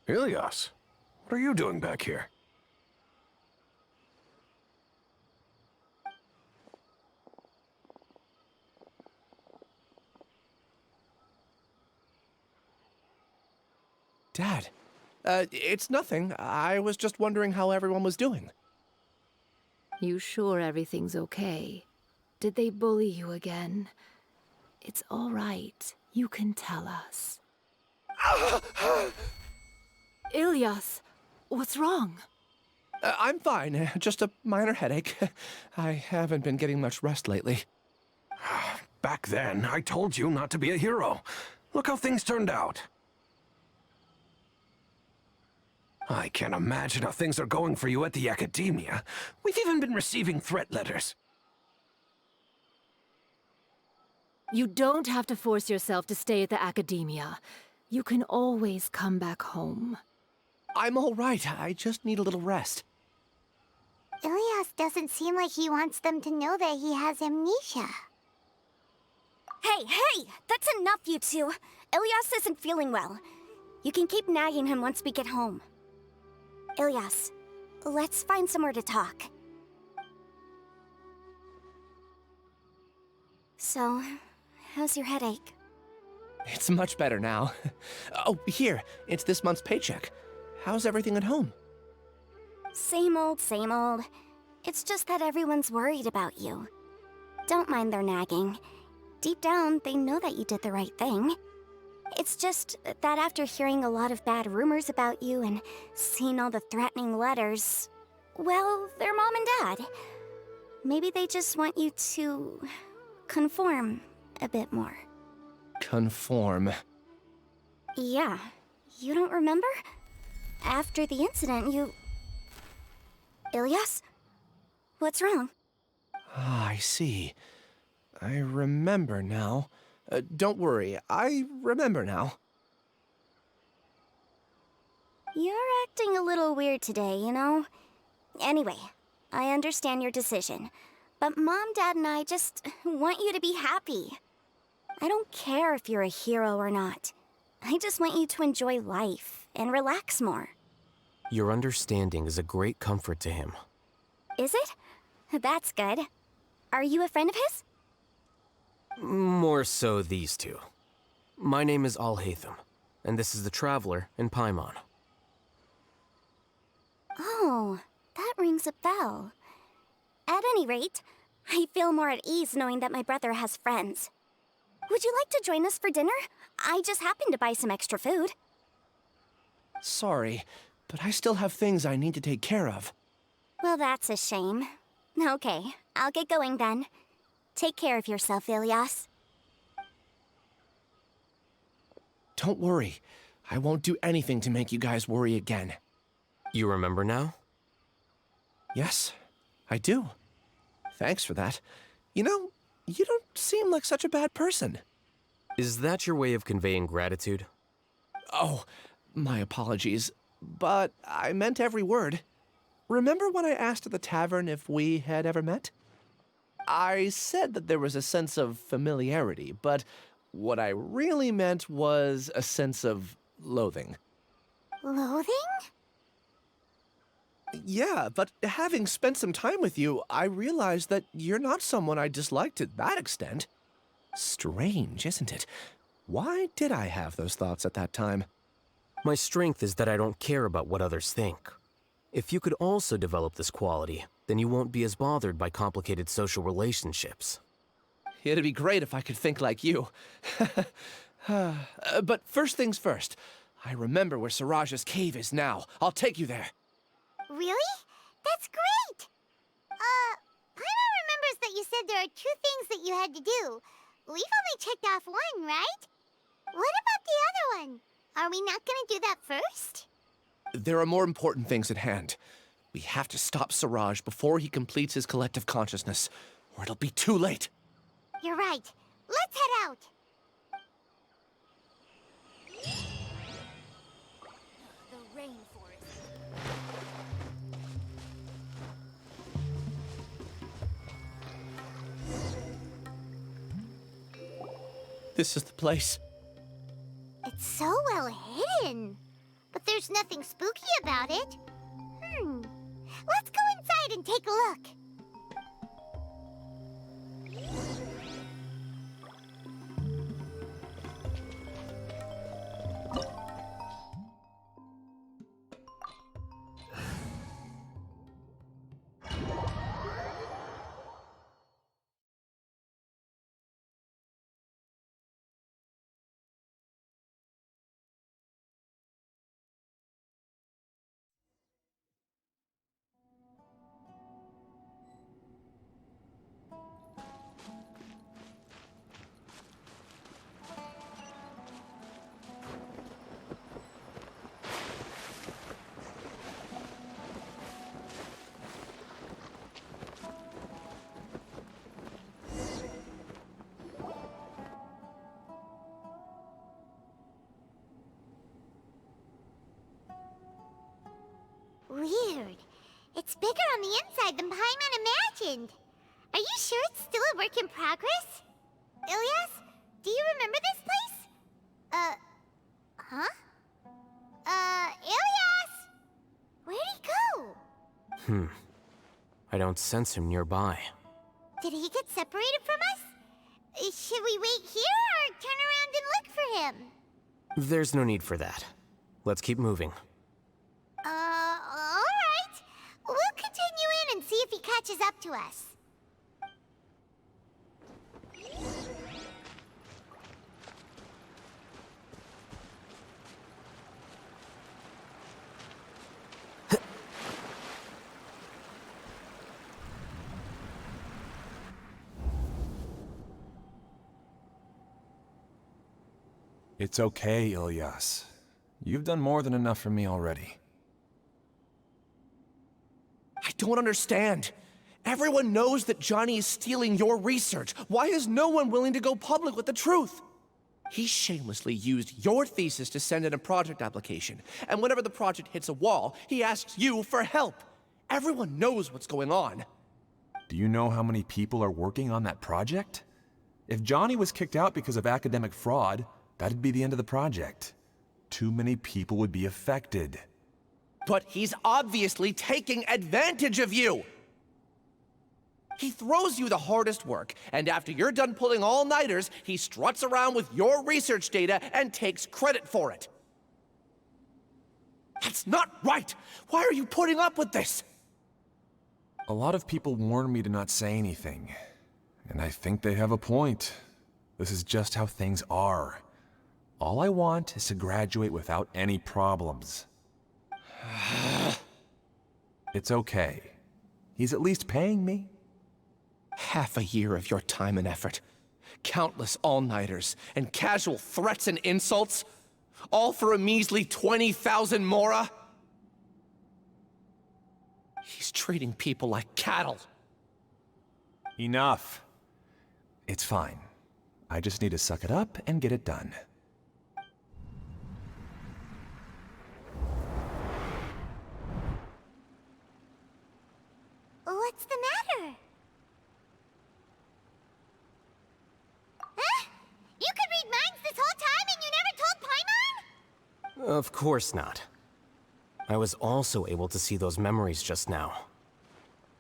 [SPEAKER 12] Ilyas, what are you doing back here?
[SPEAKER 9] Dad, it's nothing. I was just wondering how everyone was doing.
[SPEAKER 16] You sure everything's okay? Did they bully you again? It's all right. You can tell us. Ilyas, what's wrong?
[SPEAKER 9] I'm fine. Just a minor headache. I haven't been getting much rest lately.
[SPEAKER 12] Back then, I told you not to be a hero. Look how things turned out. I can't imagine how things are going for you at the Academia. We've even been receiving threat letters.
[SPEAKER 16] You don't have to force yourself to stay at the Academia. You can always come back home.
[SPEAKER 9] I'm all right. I just need a little rest.
[SPEAKER 8] Ilyas doesn't seem like he wants them to know that he has amnesia.
[SPEAKER 17] Hey! That's enough, you two! Ilyas isn't feeling well. You can keep nagging him once we get home. Ilyas, let's find somewhere to talk. So, how's your headache?
[SPEAKER 9] It's much better now. Oh, here. It's this month's paycheck. How's everything at home?
[SPEAKER 17] Same old, same old. It's just that everyone's worried about you. Don't mind their nagging. Deep down, they know that you did the right thing. It's just that after hearing a lot of bad rumors about you and seeing all the threatening letters, well, they're mom and dad. Maybe they just want you to conform a bit more.
[SPEAKER 9] Conform.
[SPEAKER 17] Yeah. You don't remember? After the incident, you... Ilyas? What's wrong?
[SPEAKER 9] Ah, I see. I remember now. Don't worry, I remember now.
[SPEAKER 17] You're acting a little weird today, you know? Anyway, I understand your decision. But Mom, Dad, and I just want you to be happy. I don't care if you're a hero or not. I just want you to enjoy life and relax more.
[SPEAKER 11] Your understanding is a great comfort to him.
[SPEAKER 17] Is it? That's good. Are you a friend of his?
[SPEAKER 11] More so these two. My name is Alhaitham, and this is the Traveler in Paimon.
[SPEAKER 17] Oh, that rings a bell. At any rate, I feel more at ease knowing that my brother has friends. Would you like to join us for dinner? I just happened to buy some extra food.
[SPEAKER 9] Sorry, but I still have things I need to take care of.
[SPEAKER 17] Well, that's a shame. Okay, I'll get going then. Take care of yourself, Ilyas.
[SPEAKER 9] Don't worry. I won't do anything to make you guys worry again.
[SPEAKER 11] You remember now?
[SPEAKER 9] Yes, I do. Thanks for that. You know, you don't seem like such a bad person.
[SPEAKER 11] Is that your way of conveying gratitude?
[SPEAKER 9] Oh, my apologies, but I meant every word. Remember when I asked at the tavern if we had ever met? I said that there was a sense of familiarity, but what I really meant was a sense of loathing.
[SPEAKER 8] Loathing?
[SPEAKER 9] Yeah, but having spent some time with you, I realized that you're not someone I dislike to that extent. Strange, isn't it? Why did I have those thoughts at that time?
[SPEAKER 11] My strength is that I don't care about what others think. If you could also develop this quality, then you won't be as bothered by complicated social relationships.
[SPEAKER 9] It'd be great if I could think like you. But first things first, I remember where Siraj's cave is now. I'll take you there.
[SPEAKER 8] Really? That's great! Paimon remembers that you said there are 2 things that you had to do. We've only checked off 1, right? What about the other one? Are we not gonna do that first?
[SPEAKER 9] There are more important things at hand. We have to stop Siraj before he completes his collective consciousness, or it'll be too late.
[SPEAKER 8] You're right. Let's head out! The rainforest.
[SPEAKER 9] This is the place.
[SPEAKER 8] It's so well hidden. But there's nothing spooky about it. Let's go inside and take a look. Weird. It's bigger on the inside than Paimon imagined. Are you sure it's still a work in progress? Ilyas, do you remember this place? Huh? Ilyas! Where'd he go?
[SPEAKER 11] I don't sense him nearby.
[SPEAKER 8] Did he get separated from us? Should we wait here or turn around and look for him?
[SPEAKER 11] There's no need for that. Let's keep moving.
[SPEAKER 8] Alright. We'll continue in and see if he catches up to us.
[SPEAKER 4] It's okay, Ilyas. You've done more than enough for me already.
[SPEAKER 9] I don't understand. Everyone knows that Johnny is stealing your research. Why is no one willing to go public with the truth? He shamelessly used your thesis to send in a project application, and whenever the project hits a wall, he asks you for help. Everyone knows what's going on.
[SPEAKER 4] Do you know how many people are working on that project? If Johnny was kicked out because of academic fraud, that'd be the end of the project. Too many people would be affected.
[SPEAKER 9] But he's obviously taking advantage of you! He throws you the hardest work, and after you're done pulling all-nighters, he struts around with your research data and takes credit for it. That's not right! Why are you putting up with this?
[SPEAKER 4] A lot of people warn me to not say anything, and I think they have a point. This is just how things are. All I want is to graduate without any problems. It's okay. He's at least paying me.
[SPEAKER 9] Half a year of your time and effort. Countless all-nighters, and casual threats and insults. All for a measly 20,000 mora? He's treating people like cattle.
[SPEAKER 4] Enough. It's fine. I just need to suck it up and get it done.
[SPEAKER 8] What's the matter? Huh? You could read minds this whole time and you never told Paimon?
[SPEAKER 11] Of course not. I was also able to see those memories just now.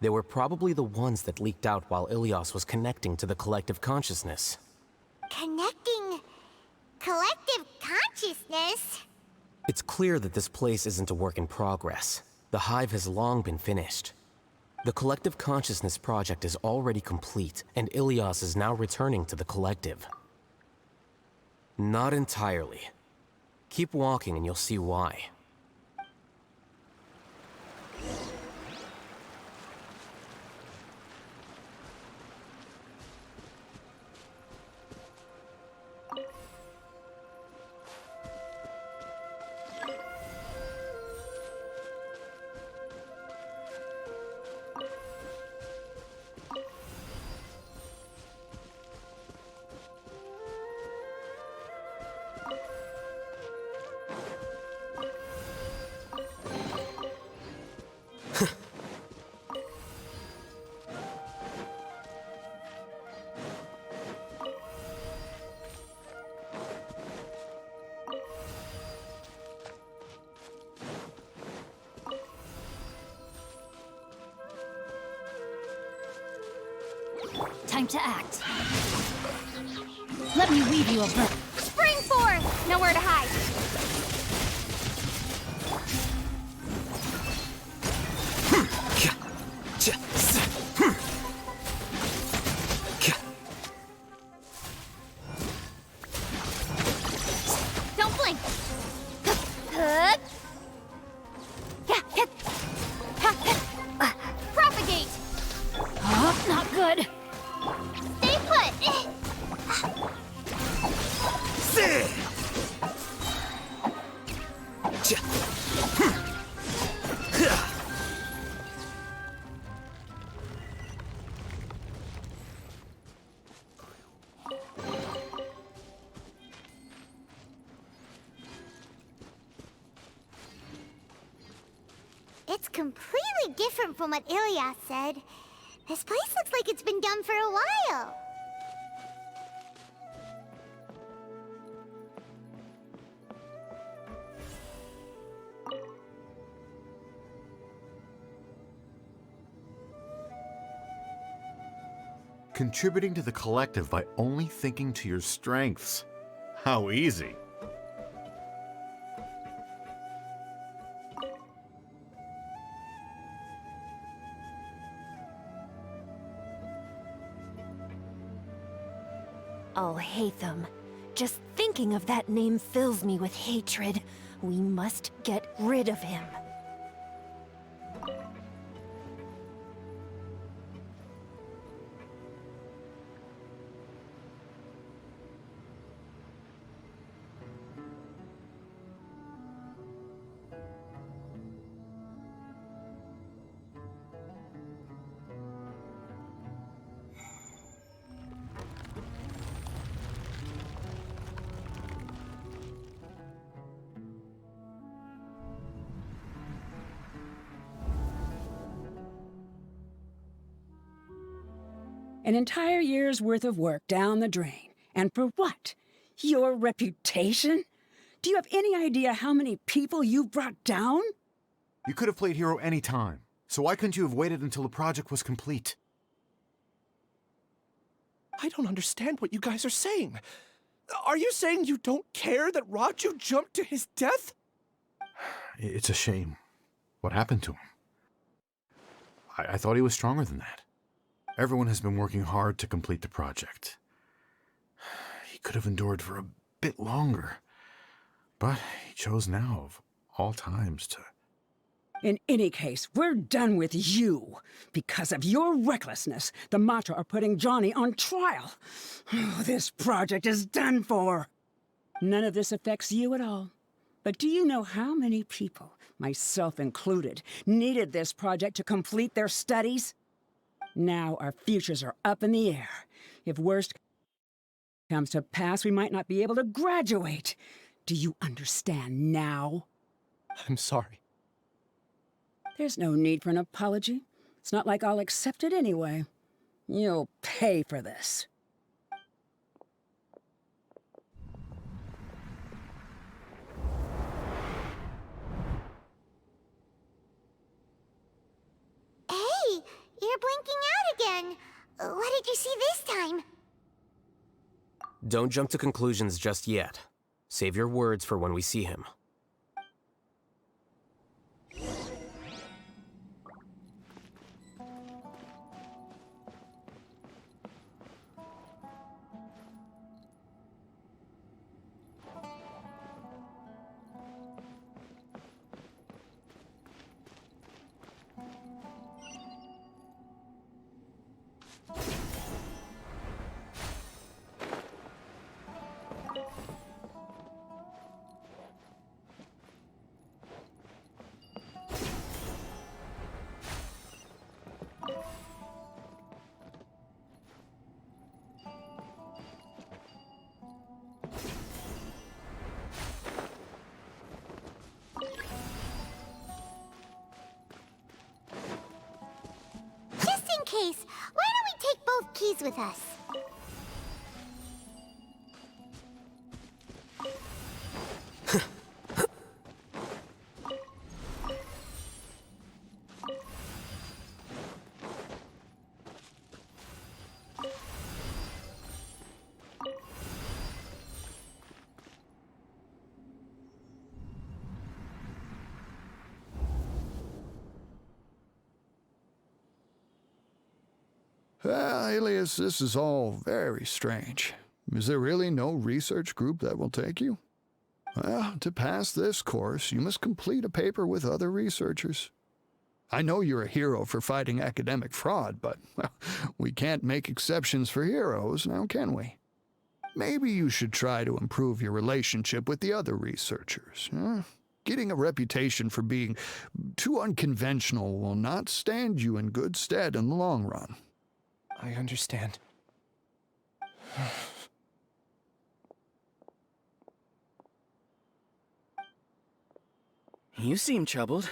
[SPEAKER 11] They were probably the ones that leaked out while Ilias was connecting to the collective consciousness.
[SPEAKER 8] Connecting collective consciousness?
[SPEAKER 11] It's clear that this place isn't a work in progress. The hive has long been finished. The collective consciousness project is already complete, and Ilias is now returning to the collective. Not entirely. Keep walking and you'll see why.
[SPEAKER 18] Time to act. Let me weave you a verse.
[SPEAKER 8] Spring forth! Nowhere to hide. Don't blink! Propagate!
[SPEAKER 18] Oh, not good.
[SPEAKER 8] Stay put! It's completely different from what Ilias said. This place looks like it's been done for a while.
[SPEAKER 19] Contributing to the collective by only thinking to your strengths. How easy.
[SPEAKER 16] Alhaitham. Just thinking of that name fills me with hatred. We must get rid of him.
[SPEAKER 15] An entire year's worth of work down the drain. And for what? Your reputation? Do you have any idea how many people you brought down?
[SPEAKER 19] You could have played hero any time, so why couldn't you have waited until the project was complete?
[SPEAKER 9] I don't understand what you guys are saying. Are you saying you don't care that Raju jumped to his death?
[SPEAKER 19] It's a shame. What happened to him? I thought he was stronger than that. Everyone has been working hard to complete the project. He could have endured for a bit longer, but he chose now, of all times, to...
[SPEAKER 15] In any case, we're done with you. Because of your recklessness, the Matra are putting Johnny on trial. This project is done for. None of this affects you at all. But do you know how many people, myself included, needed this project to complete their studies? Now our futures are up in the air. If worst comes to pass, we might not be able to graduate. Do you understand now?
[SPEAKER 9] I'm sorry.
[SPEAKER 15] There's no need for an apology. It's not like I'll accept it anyway. You'll pay for this.
[SPEAKER 8] Hey, you're blinking out again. What did you see this time?
[SPEAKER 11] Don't jump to conclusions just yet. Save your words for when we see him.
[SPEAKER 8] Just in case, why don't we take both keys with us?
[SPEAKER 20] Alias, this is all very strange. Is there really no research group that will take you? Well, to pass this course, you must complete a paper with other researchers. I know you're a hero for fighting academic fraud, but well, we can't make exceptions for heroes, now can we? Maybe you should try to improve your relationship with the other researchers. Getting a reputation for being too unconventional will not stand you in good stead in the long run.
[SPEAKER 9] I understand.
[SPEAKER 7] You seem troubled.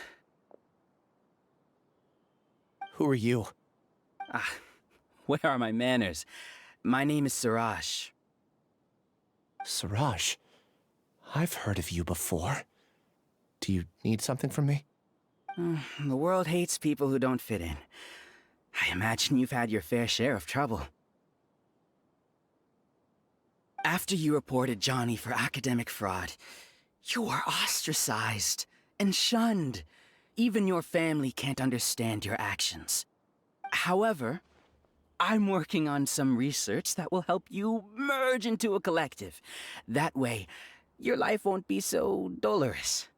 [SPEAKER 9] Who are you?
[SPEAKER 7] Where are my manners? My name is Suraj.
[SPEAKER 9] Suraj? I've heard of you before. Do you need something from me?
[SPEAKER 7] The world hates people who don't fit in. I imagine you've had your fair share of trouble. After you reported Johnny for academic fraud, you were ostracized and shunned. Even your family can't understand your actions. However, I'm working on some research that will help you merge into a collective. That way, your life won't be so dolorous.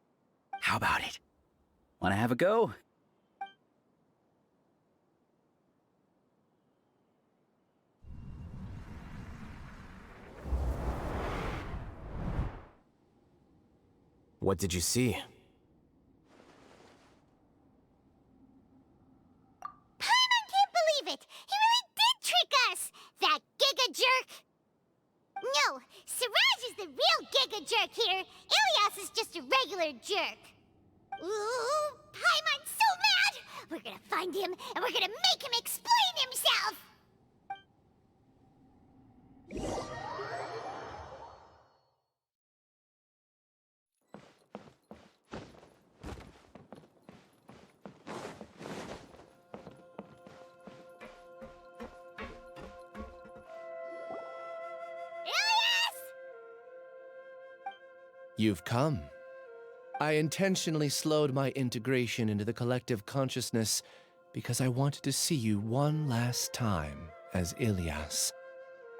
[SPEAKER 7] How about it? Wanna have a go?
[SPEAKER 11] What did you see?
[SPEAKER 8] Paimon can't believe it! He really did trick us! That giga jerk! No, Siraj is the real giga jerk here. Ilias is just a regular jerk. Ooh, Paimon's so mad! We're gonna find him, and we're gonna make him explain himself!
[SPEAKER 9] You've come. I intentionally slowed my integration into the collective consciousness because I wanted to see you one last time as Ilias.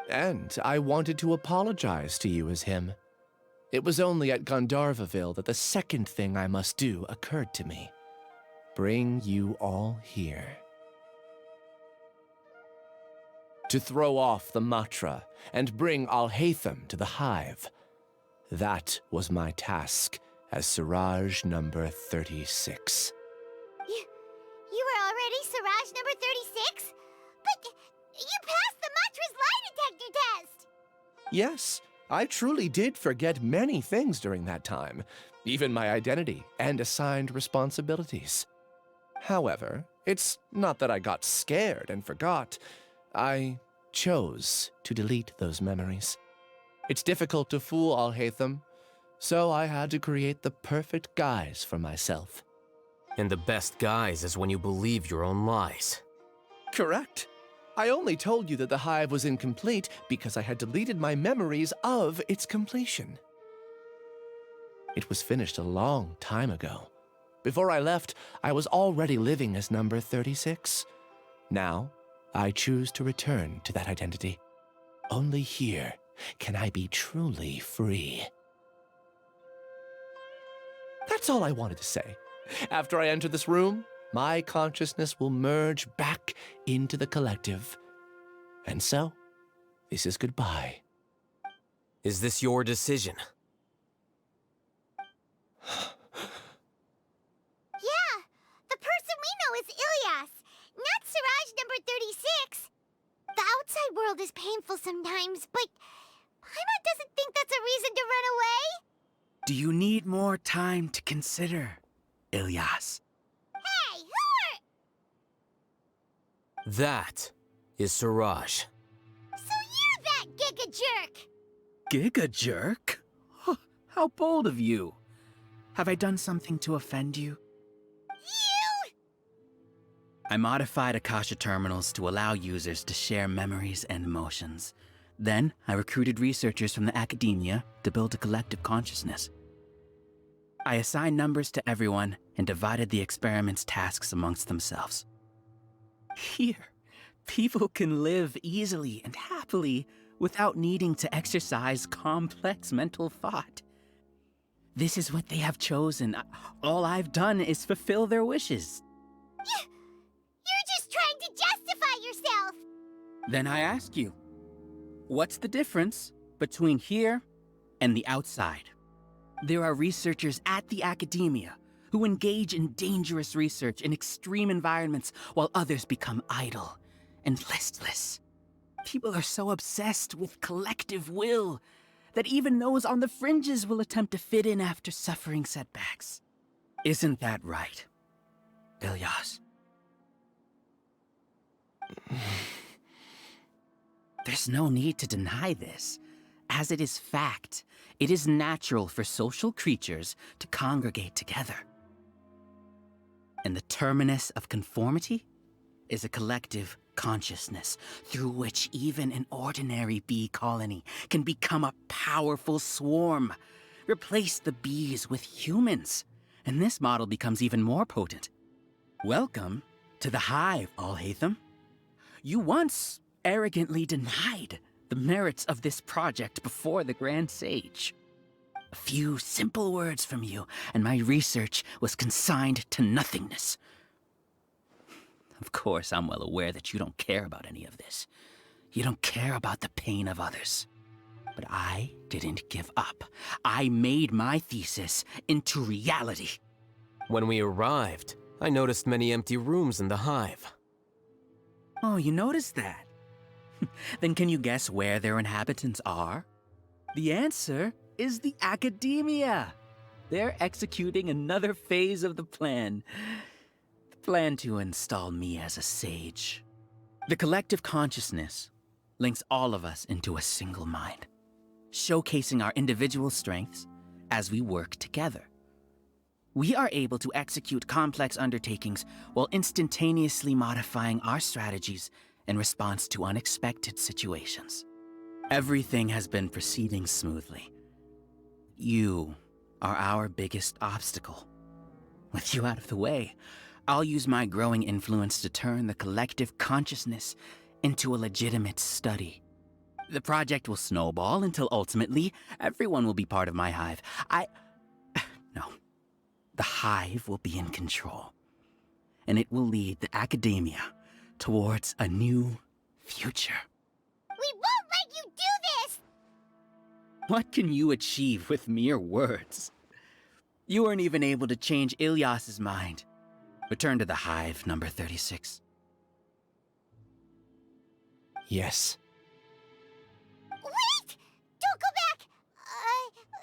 [SPEAKER 9] And I wanted to apologize to you as him. It was only at Gandharvaville that the second thing I must do occurred to me. Bring you all here. To throw off the Matra and bring Alhaitham to the Hive. That was my task as Siraj number 36.
[SPEAKER 8] You were already Siraj number 36? But you passed the Matra's lie detector test!
[SPEAKER 9] Yes, I truly did forget many things during that time, even my identity and assigned responsibilities. However, it's not that I got scared and forgot. I chose to delete those memories. It's difficult to fool Alhaitham, so I had to create the perfect guise for myself.
[SPEAKER 11] And the best guise is when you believe your own lies.
[SPEAKER 9] Correct. I only told you that the hive was incomplete because I had deleted my memories of its completion. It was finished a long time ago. Before I left, I was already living as number 36. Now, I choose to return to that identity. Only here can I be truly free. That's all I wanted to say. After I enter this room, my consciousness will merge back into the collective. And so, this is goodbye.
[SPEAKER 11] Is this your decision?
[SPEAKER 8] Yeah, the person we know is Ilyas, not Siraj number 36. The outside world is painful sometimes, but Paimon doesn't think that's a reason to run away.
[SPEAKER 7] Do you need more time to consider, Ilyas?
[SPEAKER 8] Hey, who are...
[SPEAKER 11] That is Siraj.
[SPEAKER 8] So you're that giga jerk!
[SPEAKER 7] Giga jerk? Huh, how bold of you. Have I done something to offend you?
[SPEAKER 8] You!
[SPEAKER 7] I modified Akasha terminals to allow users to share memories and emotions. Then, I recruited researchers from the academia to build a collective consciousness. I assigned numbers to everyone and divided the experiment's tasks amongst themselves. Here, people can live easily and happily without needing to exercise complex mental thought. This is what they have chosen. All I've done is fulfill their wishes.
[SPEAKER 8] You're just trying to justify yourself!
[SPEAKER 7] Then I ask you, what's the difference between here and the outside? There are researchers at the academia who engage in dangerous research in extreme environments while others become idle and listless. People are so obsessed with collective will that even those on the fringes will attempt to fit in after suffering setbacks. Isn't that right, Ilyas? There's no need to deny this, as it is fact. It is natural for social creatures to congregate together. And the terminus of conformity is a collective consciousness through which even an ordinary bee colony can become a powerful swarm. Replace the bees with humans, and this model becomes even more potent. Welcome to the hive, Alhaitham. You once arrogantly denied the merits of this project before the Grand Sage. A few simple words from you, and my research was consigned to nothingness. Of course, I'm well aware that you don't care about any of this. You don't care about the pain of others. But I didn't give up. I made my thesis into reality.
[SPEAKER 11] When we arrived, I noticed many empty rooms in the hive.
[SPEAKER 7] Oh, you noticed that? Then can you guess where their inhabitants are? The answer is the academia. They're executing another phase of the plan. The plan to install me as a sage. The collective consciousness links all of us into a single mind, showcasing our individual strengths as we work together. We are able to execute complex undertakings while instantaneously modifying our strategies in response to unexpected situations. Everything has been proceeding smoothly. You are our biggest obstacle. With you out of the way, I'll use my growing influence to turn the collective consciousness into a legitimate study. The project will snowball until ultimately everyone will be part of my hive. No. The hive will be in control, and it will lead the academia towards a new future.
[SPEAKER 8] We won't let you do this!
[SPEAKER 21] What can you achieve with mere words? You weren't even able to change Ilyas's mind. Return to the hive, number 36.
[SPEAKER 5] Yes.
[SPEAKER 8] Wait! Don't go back!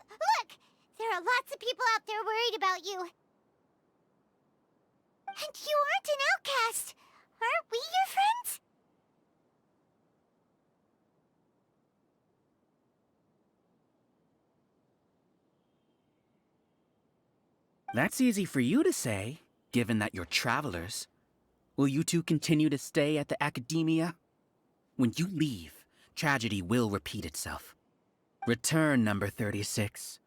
[SPEAKER 8] Look! There are lots of people out there worried about you. And you aren't an outcast. Aren't we your friends?
[SPEAKER 21] That's easy for you to say, given that you're travelers. Will you two continue to stay at the Academia? When you leave, tragedy will repeat itself. Return, number 36.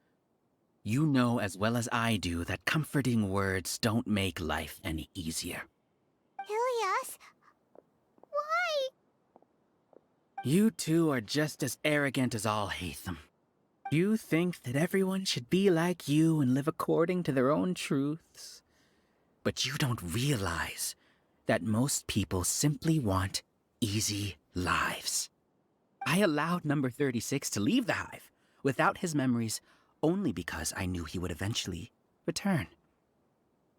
[SPEAKER 21] You know as well as I do that comforting words don't make life any easier.
[SPEAKER 8] Ilyas? Why?
[SPEAKER 21] You two are just as arrogant as Alhaitham. You think that everyone should be like you and live according to their own truths. But you don't realize that most people simply want easy lives. I allowed number 36 to leave the hive without his memories only because I knew he would eventually return.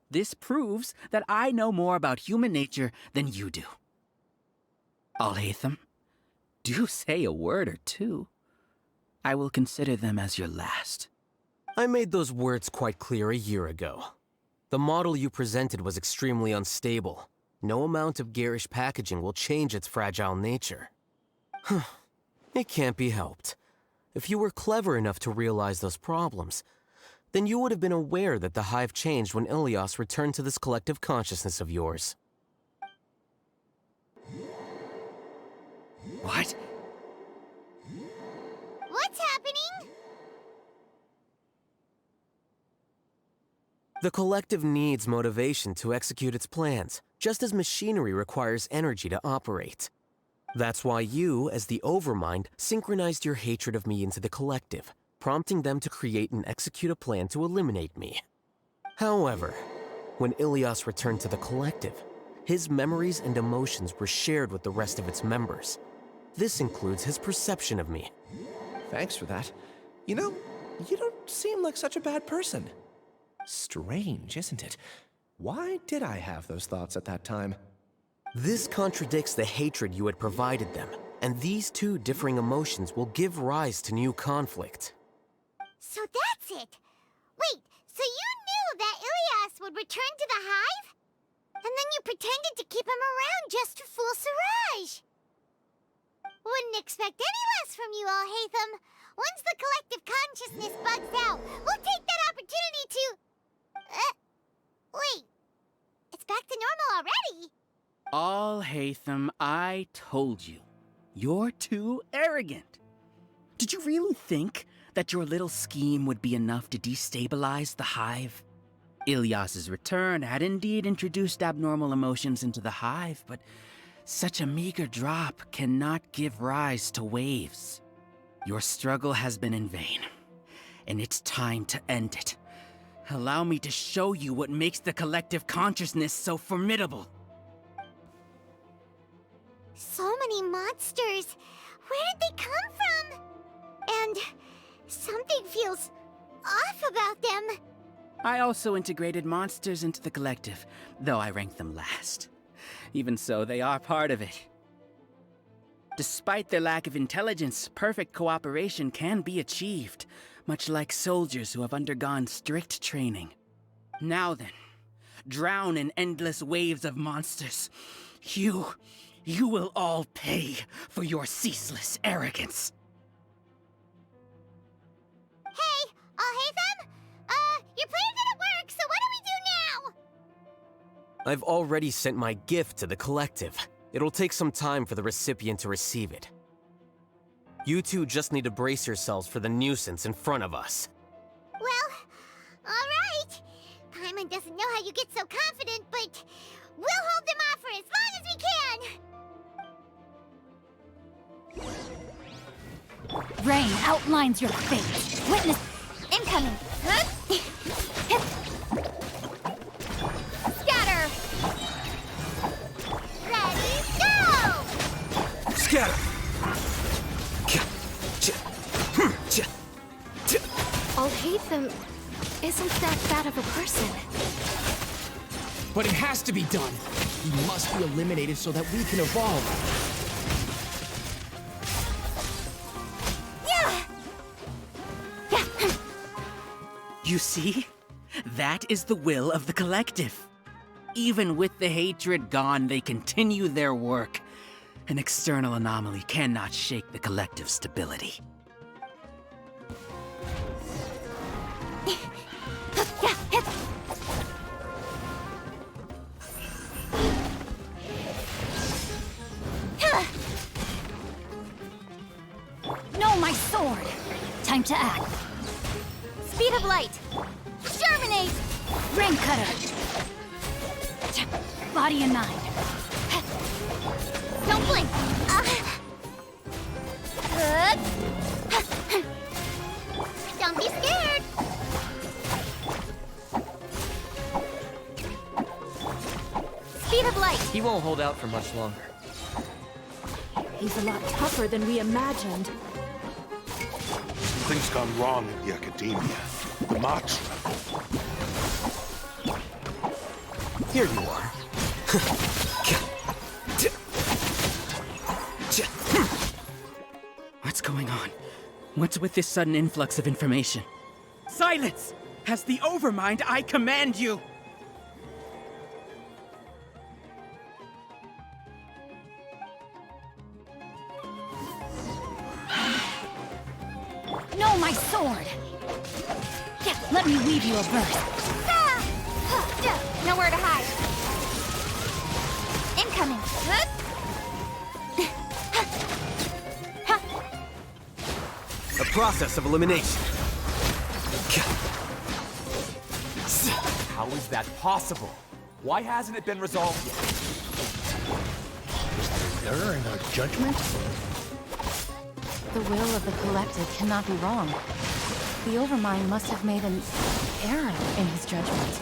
[SPEAKER 21] This proves that I know more about human nature than you do. Alhaitham, do say a word or two. I will consider them as your last.
[SPEAKER 11] I made those words quite clear a year ago. The model you presented was extremely unstable. No amount of garish packaging will change its fragile nature. It can't be helped. If you were clever enough to realize those problems, then you would have been aware that the hive changed when Ilyas returned to this collective consciousness of yours.
[SPEAKER 21] What?
[SPEAKER 8] What's happening?
[SPEAKER 11] The collective needs motivation to execute its plans, just as machinery requires energy to operate. That's why you, as the Overmind, synchronized your hatred of me into the collective, prompting them to create and execute a plan to eliminate me. However, when Ilyas returned to the collective, his memories and emotions were shared with the rest of its members. This includes his perception of me.
[SPEAKER 9] Thanks for that. You know, you don't seem like such a bad person. Strange, isn't it? Why did I have those thoughts at that time?
[SPEAKER 11] This contradicts the hatred you had provided them, and these two differing emotions will give rise to new conflict.
[SPEAKER 8] So that's it! Wait, so you knew that Ilyas would return to the hive? And then you pretended to keep him around just to fool Siraj! Wouldn't expect any less from you, Alhaitham. Once the collective consciousness bugs out, we'll take that opportunity to... wait. It's back to normal already?
[SPEAKER 21] Alhaitham, I told you. You're too arrogant. Did you really think that your little scheme would be enough to destabilize the hive? Ilyas's return had indeed introduced abnormal emotions into the hive, but such a meager drop cannot give rise to waves. Your struggle has been in vain, and it's time to end it. Allow me to show you what makes the collective consciousness so formidable.
[SPEAKER 8] So many monsters. Where did they come from? And something feels off about them.
[SPEAKER 21] I also integrated monsters into the collective, though I ranked them last. Even so, they are part of it. Despite their lack of intelligence, perfect cooperation can be achieved, much like soldiers who have undergone strict training. Now then, drown in endless waves of monsters. You will all pay for your ceaseless arrogance.
[SPEAKER 8] Hey, Alhaitham? Your plan didn't work, so what do we do now?
[SPEAKER 11] I've already sent my gift to the collective. It'll take some time for the recipient to receive it. You two just need to brace yourselves for the nuisance in front of us.
[SPEAKER 8] Well, alright. Paimon doesn't know how you get so confident, but we'll hold them off for as long as we can.
[SPEAKER 18] Rain outlines your fate. Witness incoming.
[SPEAKER 8] Scatter! Ready, go!
[SPEAKER 11] Scatter!
[SPEAKER 5] But it has to be done. He must be eliminated so that we can evolve.
[SPEAKER 21] You see? That is the will of the collective. Even with the hatred gone, they continue their work. An external anomaly cannot shake the collective's stability.
[SPEAKER 18] No, my sword! Time to act.
[SPEAKER 8] Speed of light! Germinate!
[SPEAKER 18] Rain cutter! Body in mind.
[SPEAKER 8] Don't blink! Don't be scared! Speed of light!
[SPEAKER 10] He won't hold out for much longer.
[SPEAKER 16] He's a lot tougher than we imagined.
[SPEAKER 1] Things gone wrong at the Academia. The March.
[SPEAKER 14] Here you are.
[SPEAKER 21] What's going on? What's with this sudden influx of information? Silence! As the Overmind, I command you!
[SPEAKER 18] No, my sword! Yeah, let me weave you a verse.
[SPEAKER 8] Nowhere to hide. Incoming.
[SPEAKER 9] A process of elimination. How is that possible? Why hasn't it been resolved yet?
[SPEAKER 1] Is there error in our judgment?
[SPEAKER 6] The will of the collective cannot be wrong. The Overmind must have made an error in his judgment.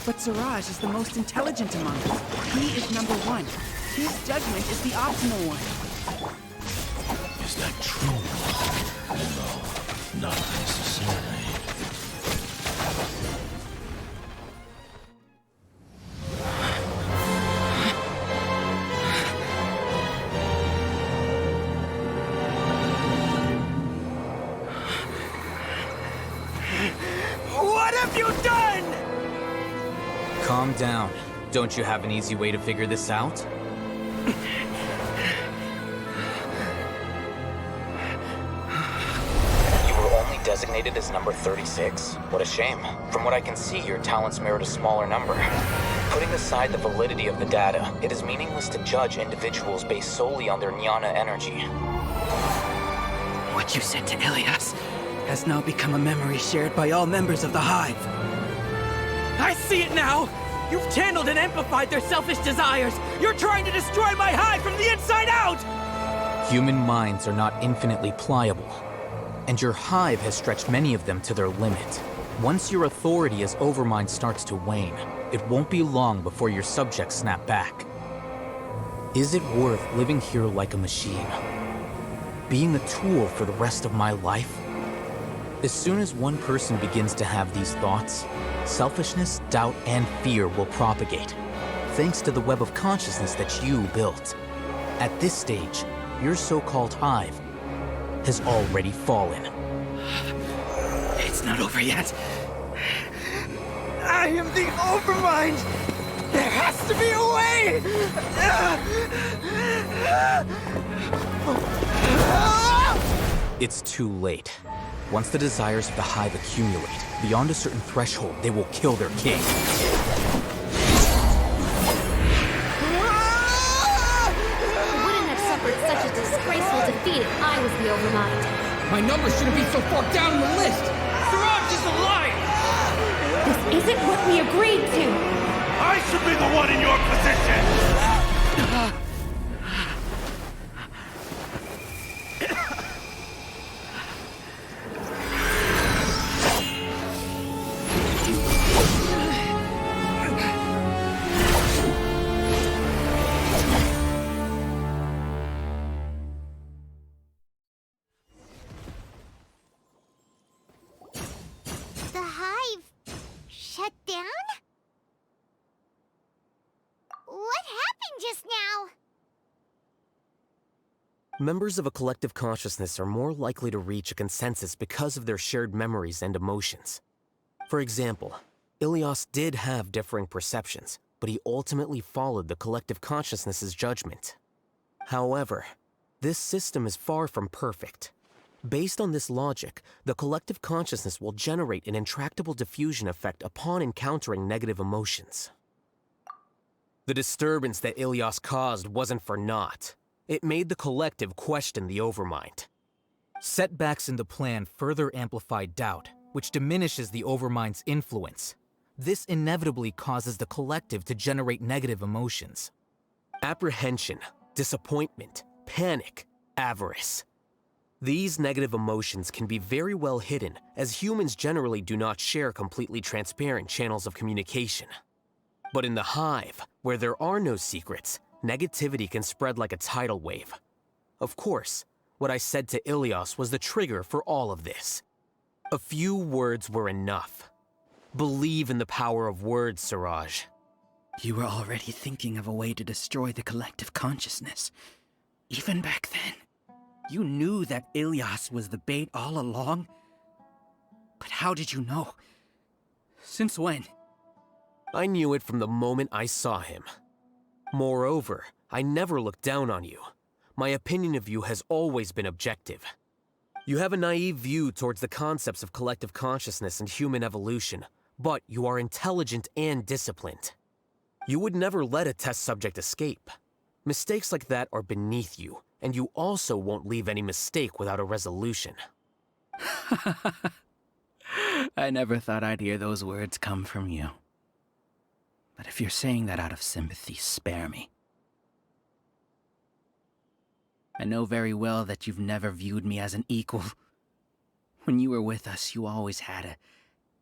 [SPEAKER 21] But Siraj is the most intelligent among us. He is number one. His judgment is the optimal one.
[SPEAKER 1] Is that true? No, not necessarily.
[SPEAKER 21] What have you done?
[SPEAKER 14] Calm down. Don't you have an easy way to figure this out? You were only designated as number 36? What a shame. From what I can see, your talents merit a smaller number. Putting aside the validity of the data, it is meaningless to judge individuals based solely on their jnana energy.
[SPEAKER 21] What you said to Ilias has now become a memory shared by all members of the Hive. I see it now! You've channeled and amplified their selfish desires! You're trying to destroy my Hive from the inside out!
[SPEAKER 14] Human minds are not infinitely pliable, and your Hive has stretched many of them to their limit. Once your authority as Overmind starts to wane, it won't be long before your subjects snap back. Is it worth living here like a machine? Being a tool for the rest of my life? As soon as one person begins to have these thoughts, selfishness, doubt, and fear will propagate, thanks to the web of consciousness that you built. At this stage, your so-called Hive has already fallen.
[SPEAKER 21] It's not over yet. I am the Overmind! There has to be a way!
[SPEAKER 14] It's too late. Once the desires of the Hive accumulate, beyond a certain threshold, they will kill their king.
[SPEAKER 2] Wouldn't have suffered such a disgraceful defeat if I was the Overmind.
[SPEAKER 5] My number shouldn't be so far down the list! Siraj is alive!
[SPEAKER 18] This isn't what we agreed to!
[SPEAKER 1] I should be the one in your position!
[SPEAKER 8] The Hive shut down? What happened just now?
[SPEAKER 11] Members of a collective consciousness are more likely to reach a consensus because of their shared memories and emotions. For example, Ilias did have differing perceptions, but he ultimately followed the collective consciousness's judgment. However, this system is far from perfect. Based on this logic, the collective consciousness will generate an intractable diffusion effect upon encountering negative emotions. The disturbance that Ilias caused wasn't for naught. It made the collective question the Overmind.
[SPEAKER 14] Setbacks in the plan further amplify doubt, which diminishes the Overmind's influence. This inevitably causes the collective to generate negative emotions.
[SPEAKER 11] Apprehension, disappointment, panic, avarice. These negative emotions can be very well hidden, as humans generally do not share completely transparent channels of communication. But in the hive, where there are no secrets, negativity can spread like a tidal wave. Of course, what I said to Ilias was the trigger for all of this. A few words were enough. Believe in the power of words, Siraj.
[SPEAKER 21] You were already thinking of a way to destroy the collective consciousness. Even back then, you knew that Ilias was the bait all along. But how did you know? Since when?
[SPEAKER 11] I knew it from the moment I saw him. Moreover, I never looked down on you. My opinion of you has always been objective. You have a naive view towards the concepts of collective consciousness and human evolution, but you are intelligent and disciplined. You would never let a test subject escape. Mistakes like that are beneath you, and you also won't leave any mistake without a resolution.
[SPEAKER 21] I never thought I'd hear those words come from you. But if you're saying that out of sympathy, spare me. I know very well that you've never viewed me as an equal. When you were with us, you always had a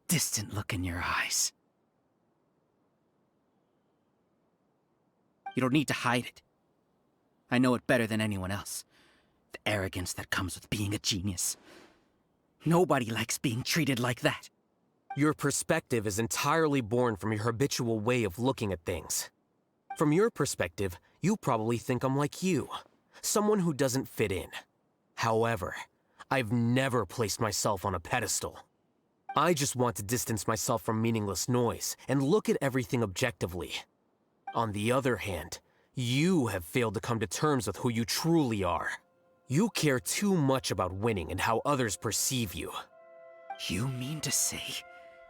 [SPEAKER 21] distant look in your eyes. You don't need to hide it. I know it better than anyone else. The arrogance that comes with being a genius. Nobody likes being treated like that.
[SPEAKER 11] Your perspective is entirely born from your habitual way of looking at things. From your perspective, you probably think I'm like you, someone who doesn't fit in. However, I've never placed myself on a pedestal. I just want to distance myself from meaningless noise and look at everything objectively. On the other hand, you have failed to come to terms with who you truly are. You care too much about winning and how others perceive you.
[SPEAKER 21] You mean to say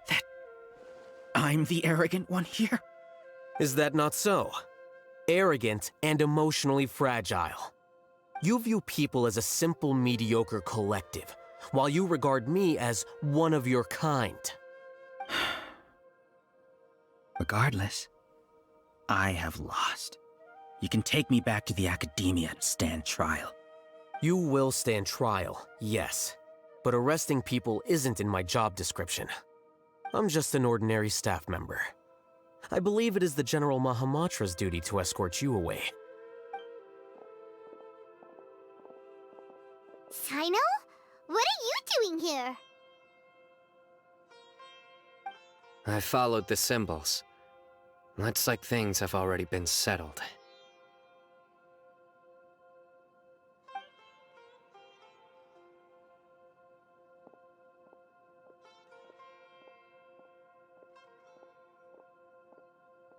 [SPEAKER 21] that I'm the arrogant one here?
[SPEAKER 11] Is that not so? Arrogant and emotionally fragile. You view people as a simple, mediocre collective, while you regard me as one of your kind.
[SPEAKER 21] Regardless, I have lost. You can take me back to the academia and stand trial.
[SPEAKER 11] You will stand trial, yes. But arresting people isn't in my job description. I'm just an ordinary staff member. I believe it is the General Mahamatra's duty to escort you away.
[SPEAKER 8] Sino? What are you doing here?
[SPEAKER 3] I followed the symbols. Looks like things have already been settled.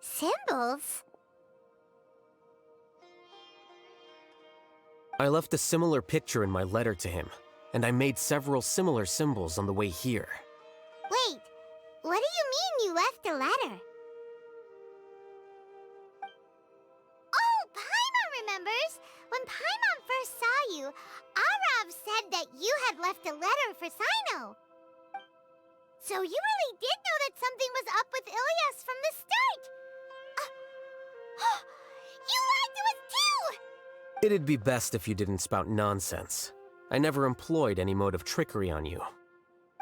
[SPEAKER 8] Symbols?
[SPEAKER 11] I left a similar picture in my letter to him, and I made several similar symbols on the way here.
[SPEAKER 8] Wait, what do you mean you left a letter? Oh, Paimon remembers! When Paimon first saw you, Arav said that you had left a letter for Sino. So you really did know that something was up with Ilias from the start! You lied to us too!
[SPEAKER 11] It'd be best if you didn't spout nonsense. I never employed any mode of trickery on you.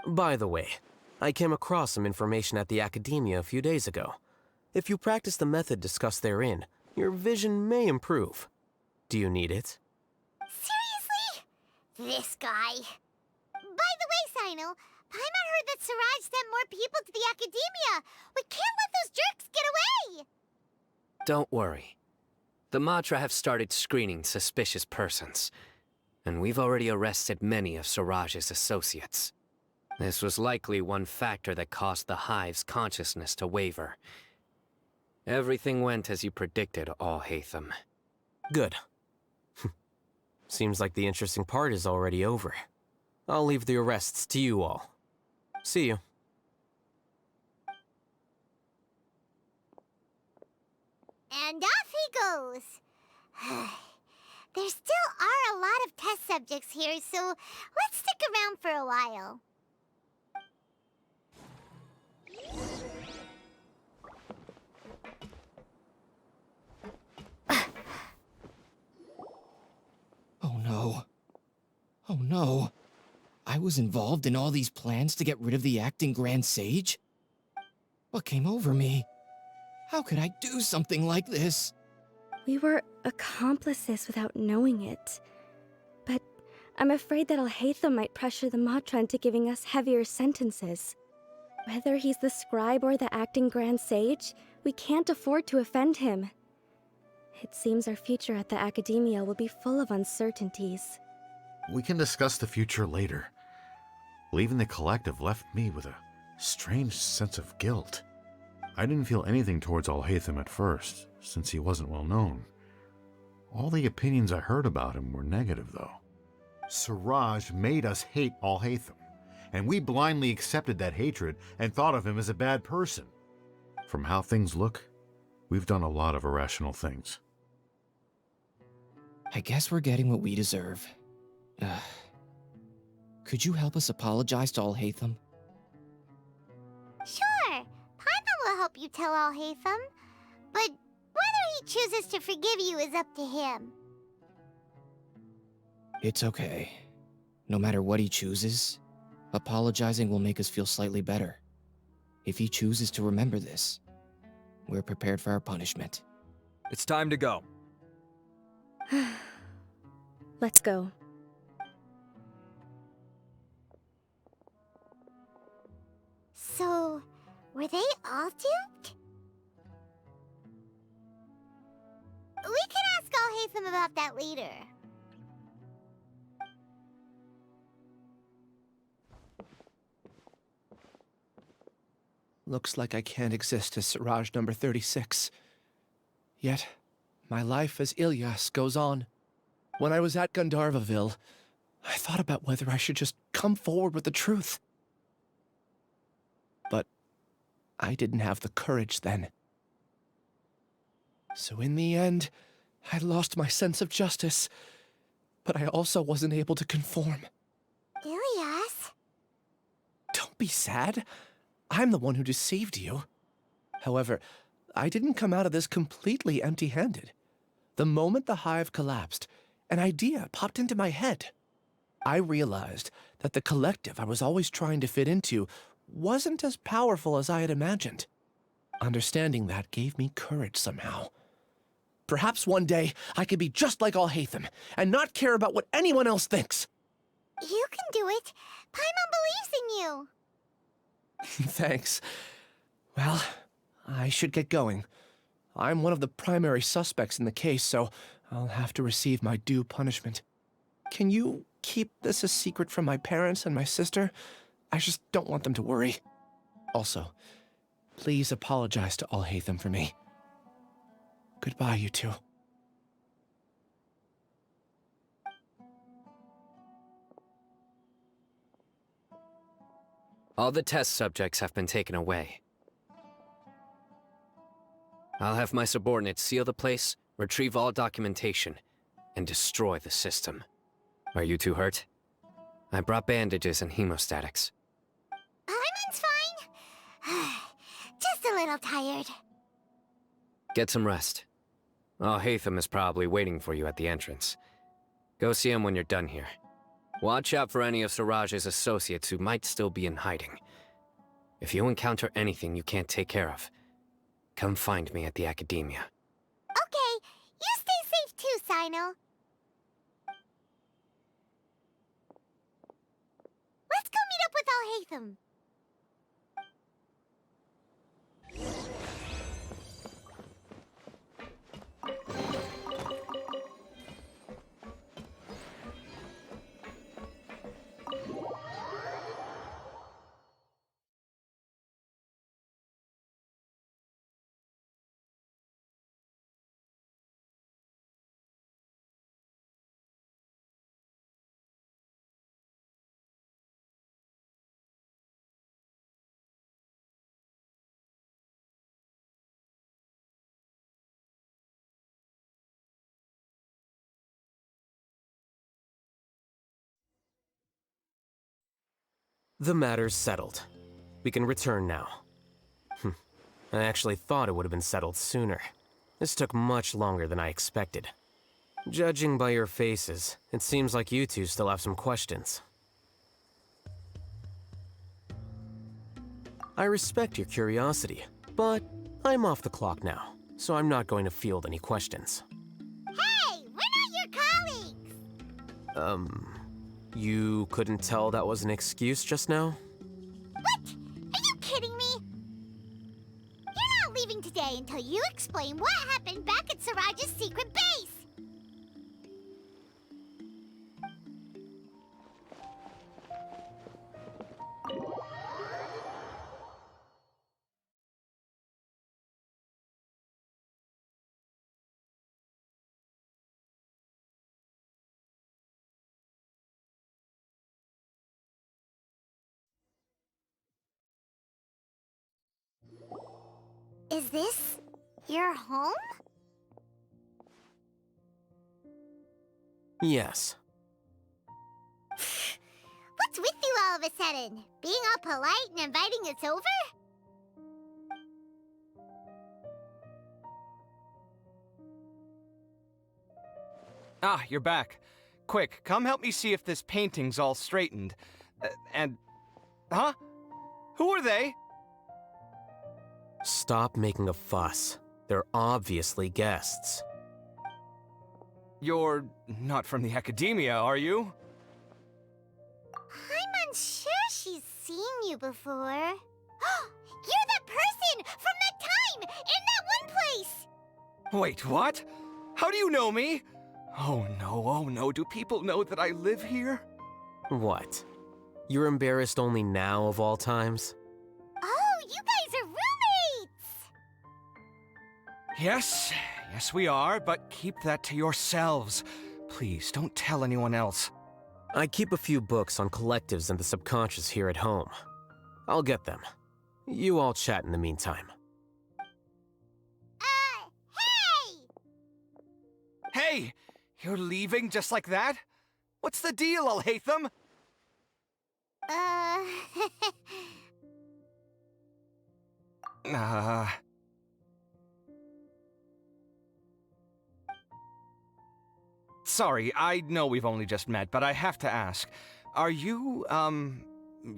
[SPEAKER 11] By the way, I came across some information at the Academia a few days ago. If you practice the method discussed therein, your vision may improve. Do you need it?
[SPEAKER 8] Seriously? This guy. By the way, Sino, Paimon heard that Siraj sent more people to the Academia. We can't let those jerks get away!
[SPEAKER 3] Don't worry. The Matra have started screening suspicious persons, and we've already arrested many of Siraj's associates. This was likely one factor that caused the Hive's consciousness to waver. Everything went as you predicted, Alhaitham.
[SPEAKER 11] Good. Seems like the interesting part is already over. I'll leave the arrests to you all. See you.
[SPEAKER 8] And off he goes. There still are a lot of test subjects here, so let's stick around for a while.
[SPEAKER 5] Oh no. Oh no. I was involved in all these plans to get rid of the acting Grand Sage? What came over me? How could I do something like this?
[SPEAKER 2] We were accomplices without knowing it. But I'm afraid that Alhaitham might pressure the Matra into giving us heavier sentences. Whether he's the scribe or the acting Grand Sage, we can't afford to offend him. It seems our future at the Academia will be full of uncertainties.
[SPEAKER 19] We can discuss the future later. Leaving the collective left me with a strange sense of guilt. I didn't feel anything towards Alhaitham at first, since he wasn't well known. All the opinions I heard about him were negative, though. Siraj made us hate Alhaitham, and we blindly accepted that hatred and thought of him as a bad person. From how things look, we've done a lot of irrational things.
[SPEAKER 5] I guess we're getting what we deserve. Could you help us apologize to Alhaitham?
[SPEAKER 8] Sure, Paimon will help you tell Alhaitham, but whether he chooses to forgive you is up to him.
[SPEAKER 5] It's okay. No matter what he chooses, apologizing will make us feel slightly better. If he chooses to remember this, we're prepared for our punishment.
[SPEAKER 10] It's time to go.
[SPEAKER 2] Let's go.
[SPEAKER 8] So, were they all duped? We can ask Alhaitham about that later.
[SPEAKER 9] Looks like I can't exist as Siraj number 36. Yet, my life as Ilyas goes on. When I was at Gandharvaville, I thought about whether I should just come forward with the truth. But I didn't have the courage then. So in the end, I lost my sense of justice, but I also wasn't able to conform.
[SPEAKER 8] Ilyas?
[SPEAKER 9] Don't be sad. I'm the one who deceived you. However, I didn't come out of this completely empty-handed. The moment the hive collapsed, an idea popped into my head. I realized that the collective I was always trying to fit into wasn't as powerful as I had imagined. Understanding that gave me courage somehow. Perhaps one day I could be just like Alhaitham and not care about what anyone else thinks.
[SPEAKER 8] You can do it. Paimon believes in you.
[SPEAKER 9] Thanks. Well, I should get going. I'm one of the primary suspects in the case, so I'll have to receive my due punishment. Can you keep this a secret from my parents and my sister? I just don't want them to worry. Also, please apologize to Alhaitham for me. Goodbye, you two.
[SPEAKER 3] All the test subjects have been taken away. I'll have my subordinates seal the place, retrieve all documentation, and destroy the system. Are you two hurt? I brought bandages and hemostatics.
[SPEAKER 8] Paimon's fine. Just a little tired.
[SPEAKER 3] Get some rest. Alhaitham is probably waiting for you at the entrance. Go see him when you're done here. Watch out for any of Siraj's associates who might still be in hiding. If you encounter anything you can't take care of, come find me at the Academia.
[SPEAKER 8] Okay, you stay safe too, Sino. Let's go meet up with Alhaitham.
[SPEAKER 11] The matter's settled. We can return now. I actually thought it would have been settled sooner. This took much longer than I expected. Judging by your faces, it seems like you two still have some questions. I respect your curiosity, but I'm off the clock now, so I'm not going to field any questions.
[SPEAKER 8] Hey, we're not your colleagues!
[SPEAKER 11] You couldn't tell that was an excuse just now?
[SPEAKER 8] What? Are you kidding me? You're not leaving today until you explain what happened back at Siraj's secret base! Is this your home?
[SPEAKER 11] Yes.
[SPEAKER 8] What's with you all of a sudden? Being all polite and inviting us over?
[SPEAKER 13] Ah, you're back. Quick, come help me see if this painting's all straightened. Huh? Who are they?
[SPEAKER 11] Stop making a fuss. They're obviously guests.
[SPEAKER 13] You're not from the Academia, are you?
[SPEAKER 8] I'm unsure she's seen you before. You're that person from that time in that one place!
[SPEAKER 13] Wait, what? How do you know me? Oh no, do people know that I live here?
[SPEAKER 11] What? You're embarrassed only now of all times?
[SPEAKER 8] Oh, you guys are roommates!
[SPEAKER 13] Yes, we are, but keep that to yourselves. Please, don't tell anyone else.
[SPEAKER 11] I keep a few books on collectives and the subconscious here at home. I'll get them. You all chat in the meantime.
[SPEAKER 13] Hey! You're leaving just like that? What's the deal, Alhaitham? Sorry, I know we've only just met, but I have to ask. Are you,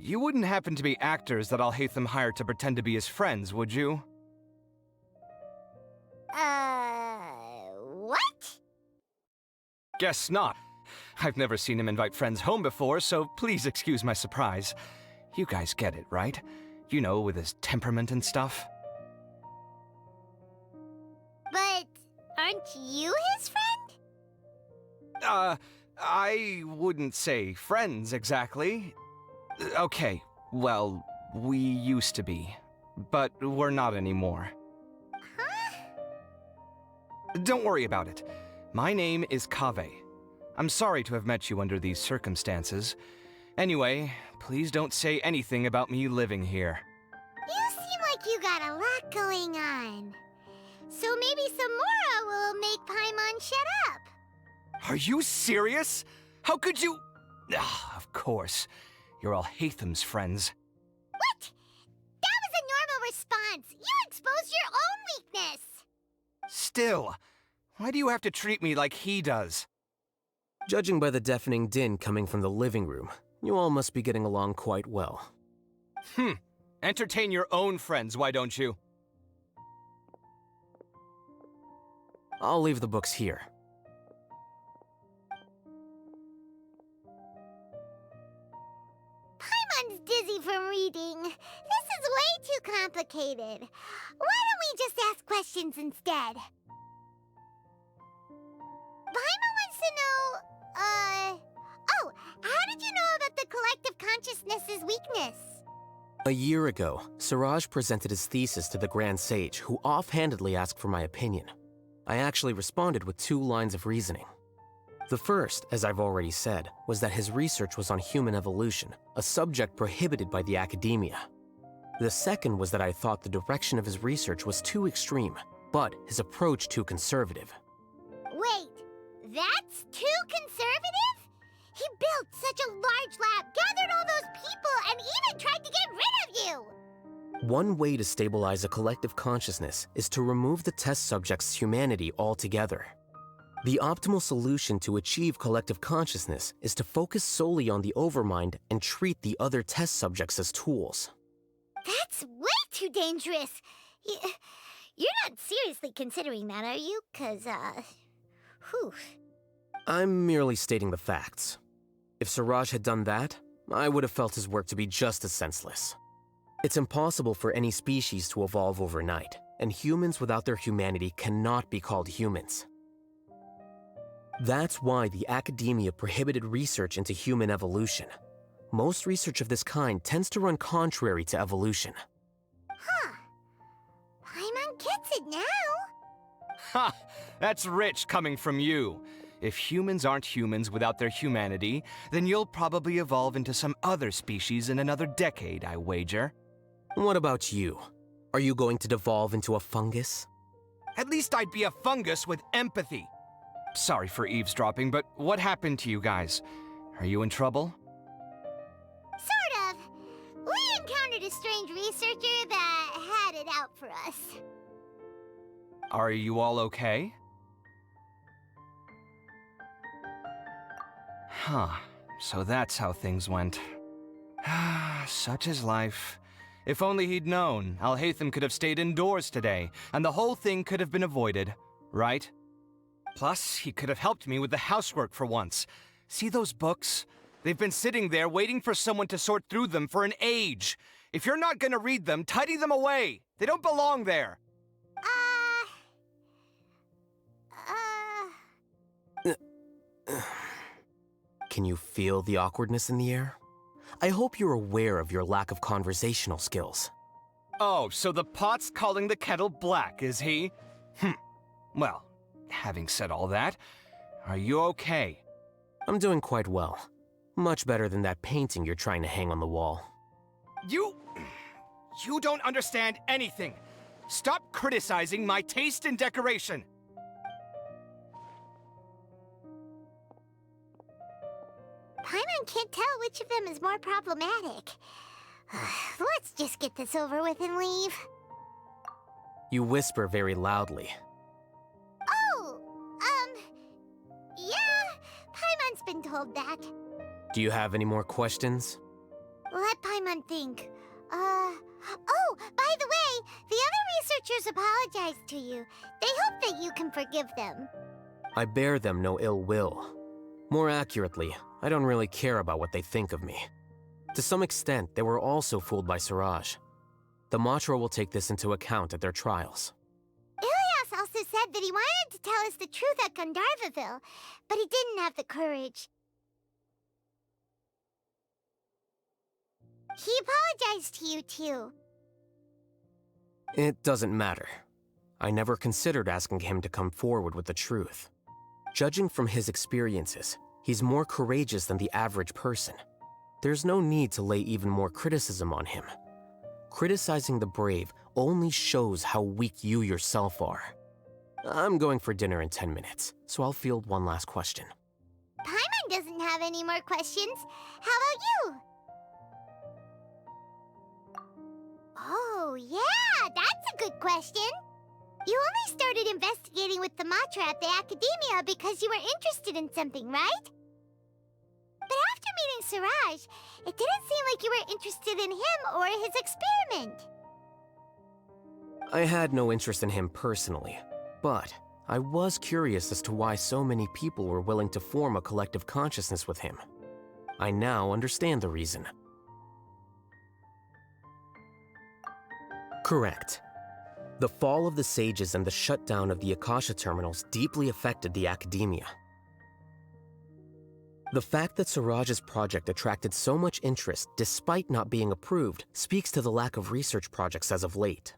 [SPEAKER 13] you wouldn't happen to be actors that Alhaitham hired to pretend to be his friends, would you?
[SPEAKER 8] What?
[SPEAKER 13] Guess not. I've never seen him invite friends home before, so please excuse my surprise. You guys get it, right? You know, with his temperament and stuff.
[SPEAKER 8] But aren't you his friend?
[SPEAKER 13] I wouldn't say friends exactly. Okay, well, we used to be, but we're not anymore.
[SPEAKER 8] Huh?
[SPEAKER 13] Don't worry about it. My name is Kaveh. I'm sorry to have met you under these circumstances. Anyway, please don't say anything about me living here.
[SPEAKER 8] You seem like you got a lot going on. So maybe Samora will make Paimon shut up.
[SPEAKER 13] Are you serious? How could you? Of course. You're Alhaitham's friends.
[SPEAKER 8] What? That was a normal response. You exposed your own weakness.
[SPEAKER 13] Still, why do you have to treat me like he does?
[SPEAKER 11] Judging by the deafening din coming from the living room, you all must be getting along quite well.
[SPEAKER 13] Entertain your own friends, why don't you?
[SPEAKER 11] I'll leave the books here.
[SPEAKER 8] Paimon's dizzy from reading. This is way too complicated. Why don't we just ask questions instead? Paimon wants to know, oh, how did you know about the collective consciousness's weakness?
[SPEAKER 11] A year ago, Siraj presented his thesis to the Grand Sage, who offhandedly asked for my opinion. I actually responded with 2 lines of reasoning. The first, as I've already said, was that his research was on human evolution, a subject prohibited by the Academia. The second was that I thought the direction of his research was too extreme, but his approach too conservative.
[SPEAKER 8] Wait, that's too conservative? He built such a large lab, gathered all those people, and even tried to get rid of you!
[SPEAKER 11] One way to stabilize a collective consciousness is to remove the test subject's humanity altogether. The optimal solution to achieve collective consciousness is to focus solely on the overmind and treat the other test subjects as tools.
[SPEAKER 8] That's way too dangerous! You're not seriously considering that, are you? 'Cause, whew.
[SPEAKER 11] I'm merely stating the facts. If Siraj had done that, I would have felt his work to be just as senseless. It's impossible for any species to evolve overnight, and humans without their humanity cannot be called humans. That's why the academia prohibited research into human evolution. Most research of this kind tends to run contrary to evolution.
[SPEAKER 8] Huh. Paimon gets it now.
[SPEAKER 13] Ha! That's rich coming from you. If humans aren't humans without their humanity, then you'll probably evolve into some other species in another decade, I wager.
[SPEAKER 11] What about you? Are you going to devolve into a fungus?
[SPEAKER 13] At least I'd be a fungus with empathy. Sorry for eavesdropping, but what happened to you guys? Are you in trouble?
[SPEAKER 8] Sort of. We encountered a strange researcher that had it out for us.
[SPEAKER 13] Are you all okay? Huh. So that's how things went. Such is life. If only he'd known, Alhaitham could have stayed indoors today, and the whole thing could have been avoided, right? Plus, he could have helped me with the housework for once. See those books? They've been sitting there waiting for someone to sort through them for an age. If you're not gonna read them, tidy them away. They don't belong there.
[SPEAKER 11] Can you feel the awkwardness in the air? I hope you're aware of your lack of conversational skills.
[SPEAKER 13] Oh, so the pot's calling the kettle black, is he? Well, having said all that, are you okay?
[SPEAKER 11] I'm doing quite well. Much better than that painting you're trying to hang on the wall.
[SPEAKER 13] You don't understand anything. Stop criticizing my taste in decoration.
[SPEAKER 8] Paimon can't tell which of them is more problematic. Let's just get this over with and leave.
[SPEAKER 11] You whisper very loudly.
[SPEAKER 8] Oh, yeah, Paimon's been told that.
[SPEAKER 11] Do you have any more questions?
[SPEAKER 8] Let Paimon think. Oh, by the way, the other researchers apologized to you. They hope that you can forgive them.
[SPEAKER 11] I bear them no ill will. More accurately, I don't really care about what they think of me. To some extent, they were also fooled by Siraj. The Matra will take this into account at their trials.
[SPEAKER 8] Ilias also said that he wanted to tell us the truth at Gandharvaville, but he didn't have the courage. He apologized to you, too.
[SPEAKER 11] It doesn't matter. I never considered asking him to come forward with the truth. Judging from his experiences, he's more courageous than the average person. There's no need to lay even more criticism on him. Criticizing the brave only shows how weak you yourself are. I'm going for dinner in 10 minutes, so I'll field one last question.
[SPEAKER 8] Paimon doesn't have any more questions. How about you? Oh, yeah, that's a good question. You only started investigating with the Matra at the Academia because you were interested in something, right? But after meeting Siraj, it didn't seem like you were interested in him or his experiment.
[SPEAKER 11] I had no interest in him personally, but I was curious as to why so many people were willing to form a collective consciousness with him. I now understand the reason. Correct. The fall of the sages and the shutdown of the Akasha terminals deeply affected the academia. The fact that Siraj's project attracted so much interest despite not being approved speaks to the lack of research projects as of late.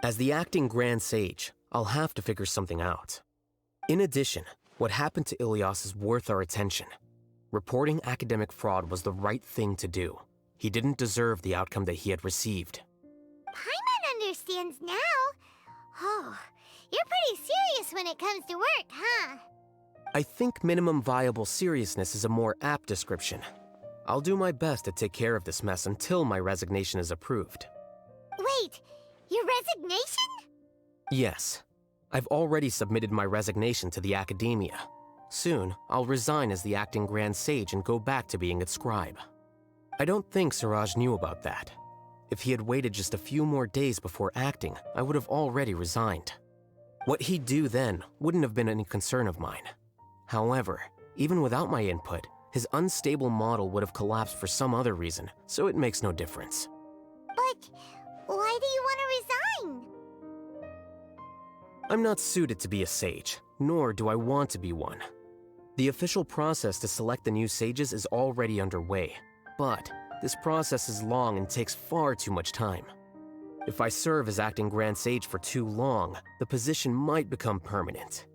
[SPEAKER 11] As the acting Grand Sage, I'll have to figure something out. In addition, what happened to Ilias is worth our attention. Reporting academic fraud was the right thing to do. He didn't deserve the outcome that he had received.
[SPEAKER 8] Paimon understands now. Oh, you're pretty serious when it comes to work, huh?
[SPEAKER 11] I think minimum viable seriousness is a more apt description. I'll do my best to take care of this mess until my resignation is approved.
[SPEAKER 8] Wait, your resignation?
[SPEAKER 11] Yes. I've already submitted my resignation to the Academia. Soon, I'll resign as the acting Grand Sage and go back to being its scribe. I don't think Siraj knew about that. If he had waited just a few more days before acting, I would have already resigned. What he'd do then wouldn't have been any concern of mine. However, even without my input, his unstable model would have collapsed for some other reason, so it makes no difference.
[SPEAKER 8] But why do you want to resign?
[SPEAKER 11] I'm not suited to be a sage, nor do I want to be one. The official process to select the new sages is already underway, but this process is long and takes far too much time. If I serve as acting Grand Sage for too long, the position might become permanent.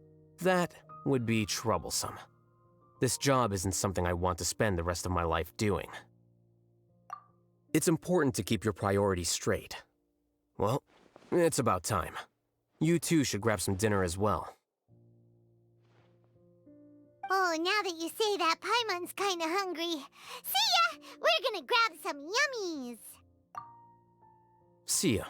[SPEAKER 11] That would be troublesome. This job isn't something I want to spend the rest of my life doing. It's important to keep your priorities straight. Well, it's about time. You too should grab some dinner as well.
[SPEAKER 8] Oh, now that you say that, Paimon's kinda hungry. See ya! We're gonna grab some yummies!
[SPEAKER 11] See ya.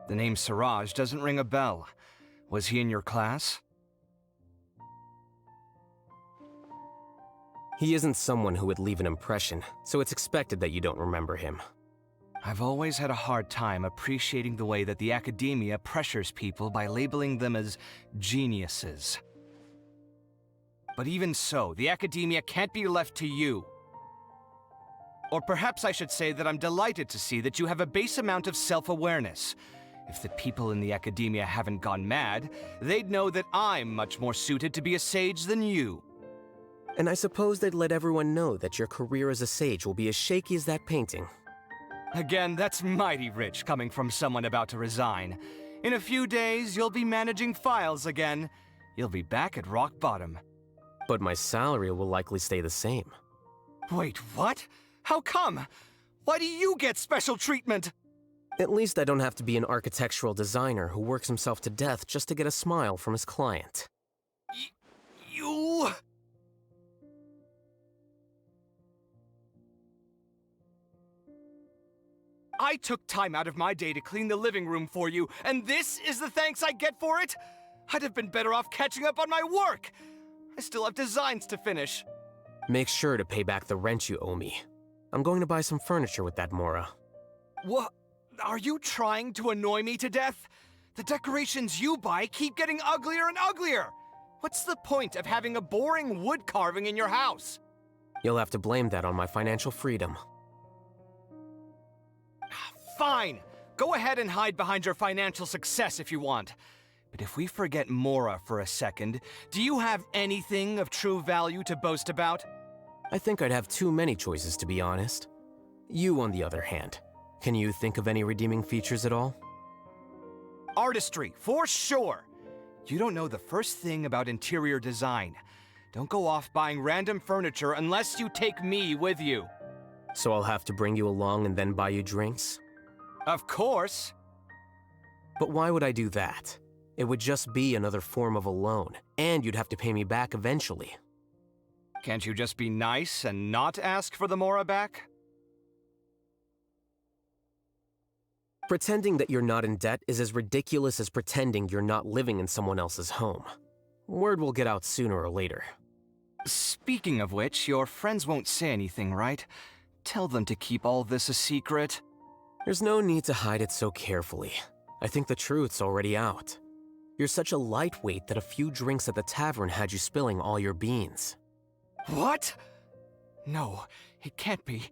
[SPEAKER 13] The name Siraj doesn't ring a bell. Was he in your class?
[SPEAKER 11] He isn't someone who would leave an impression, so it's expected that you don't remember him.
[SPEAKER 13] I've always had a hard time appreciating the way that the Academia pressures people by labeling them as geniuses. But even so, the Academia can't be left to you. Or perhaps I should say that I'm delighted to see that you have a base amount of self-awareness. If the people in the Academia haven't gone mad, they'd know that I'm much more suited to be a sage than you.
[SPEAKER 11] And I suppose they'd let everyone know that your career as a sage will be as shaky as that painting.
[SPEAKER 13] Again, that's mighty rich coming from someone about to resign. In a few days, you'll be managing files again. You'll be back at rock bottom.
[SPEAKER 11] But my salary will likely stay the same.
[SPEAKER 13] Wait, what? How come? Why do you get special treatment?
[SPEAKER 11] At least I don't have to be an architectural designer who works himself to death just to get a smile from his client.
[SPEAKER 13] You... I took time out of my day to clean the living room for you, and this is the thanks I get for it? I'd have been better off catching up on my work. I still have designs to finish.
[SPEAKER 11] Make sure to pay back the rent you owe me. I'm going to buy some furniture with that Mora.
[SPEAKER 13] What? Are you trying to annoy me to death? The decorations you buy keep getting uglier and uglier. What's the point of having a boring wood carving in your house?
[SPEAKER 11] You'll have to blame that on my financial freedom.
[SPEAKER 13] Fine! Go ahead and hide behind your financial success if you want. But if we forget Mora for a second, do you have anything of true value to boast about?
[SPEAKER 11] I think I'd have too many choices, to be honest. You, on the other hand, can you think of any redeeming features at all?
[SPEAKER 13] Artistry, for sure! You don't know the first thing about interior design. Don't go off buying random furniture unless you take me with you.
[SPEAKER 11] So I'll have to bring you along and then buy you drinks?
[SPEAKER 13] Of course!
[SPEAKER 11] But why would I do that? It would just be another form of a loan, and you'd have to pay me back eventually.
[SPEAKER 13] Can't you just be nice and not ask for the Mora back?
[SPEAKER 11] Pretending that you're not in debt is as ridiculous as pretending you're not living in someone else's home. Word will get out sooner or later.
[SPEAKER 13] Speaking of which, your friends won't say anything, right? Tell them to keep all this a secret.
[SPEAKER 11] There's no need to hide it so carefully. I think the truth's already out. You're such a lightweight that a few drinks at the tavern had you spilling all your beans.
[SPEAKER 13] What? No, it can't be.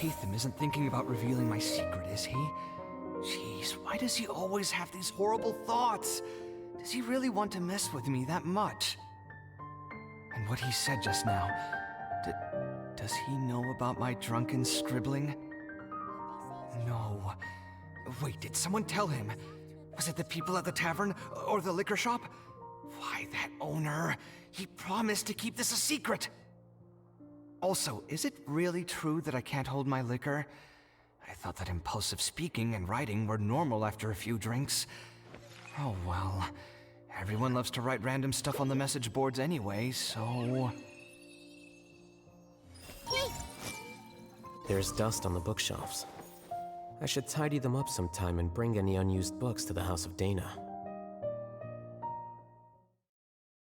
[SPEAKER 13] Alhaitham isn't thinking about revealing my secret, is he? Jeez, why does he always have these horrible thoughts? Does he really want to mess with me that much? And what he said just now, Does he know about my drunken scribbling? No. Wait, did someone tell him? Was it the people at the tavern or the liquor shop? Why, that owner. He promised to keep this a secret. Also, is it really true that I can't hold my liquor? I thought that impulsive speaking and writing were normal after a few drinks. Oh well. Everyone loves to write random stuff on the message boards anyway, so...
[SPEAKER 11] There's dust on the bookshelves. I should tidy them up sometime and bring any unused books to the House of Dana.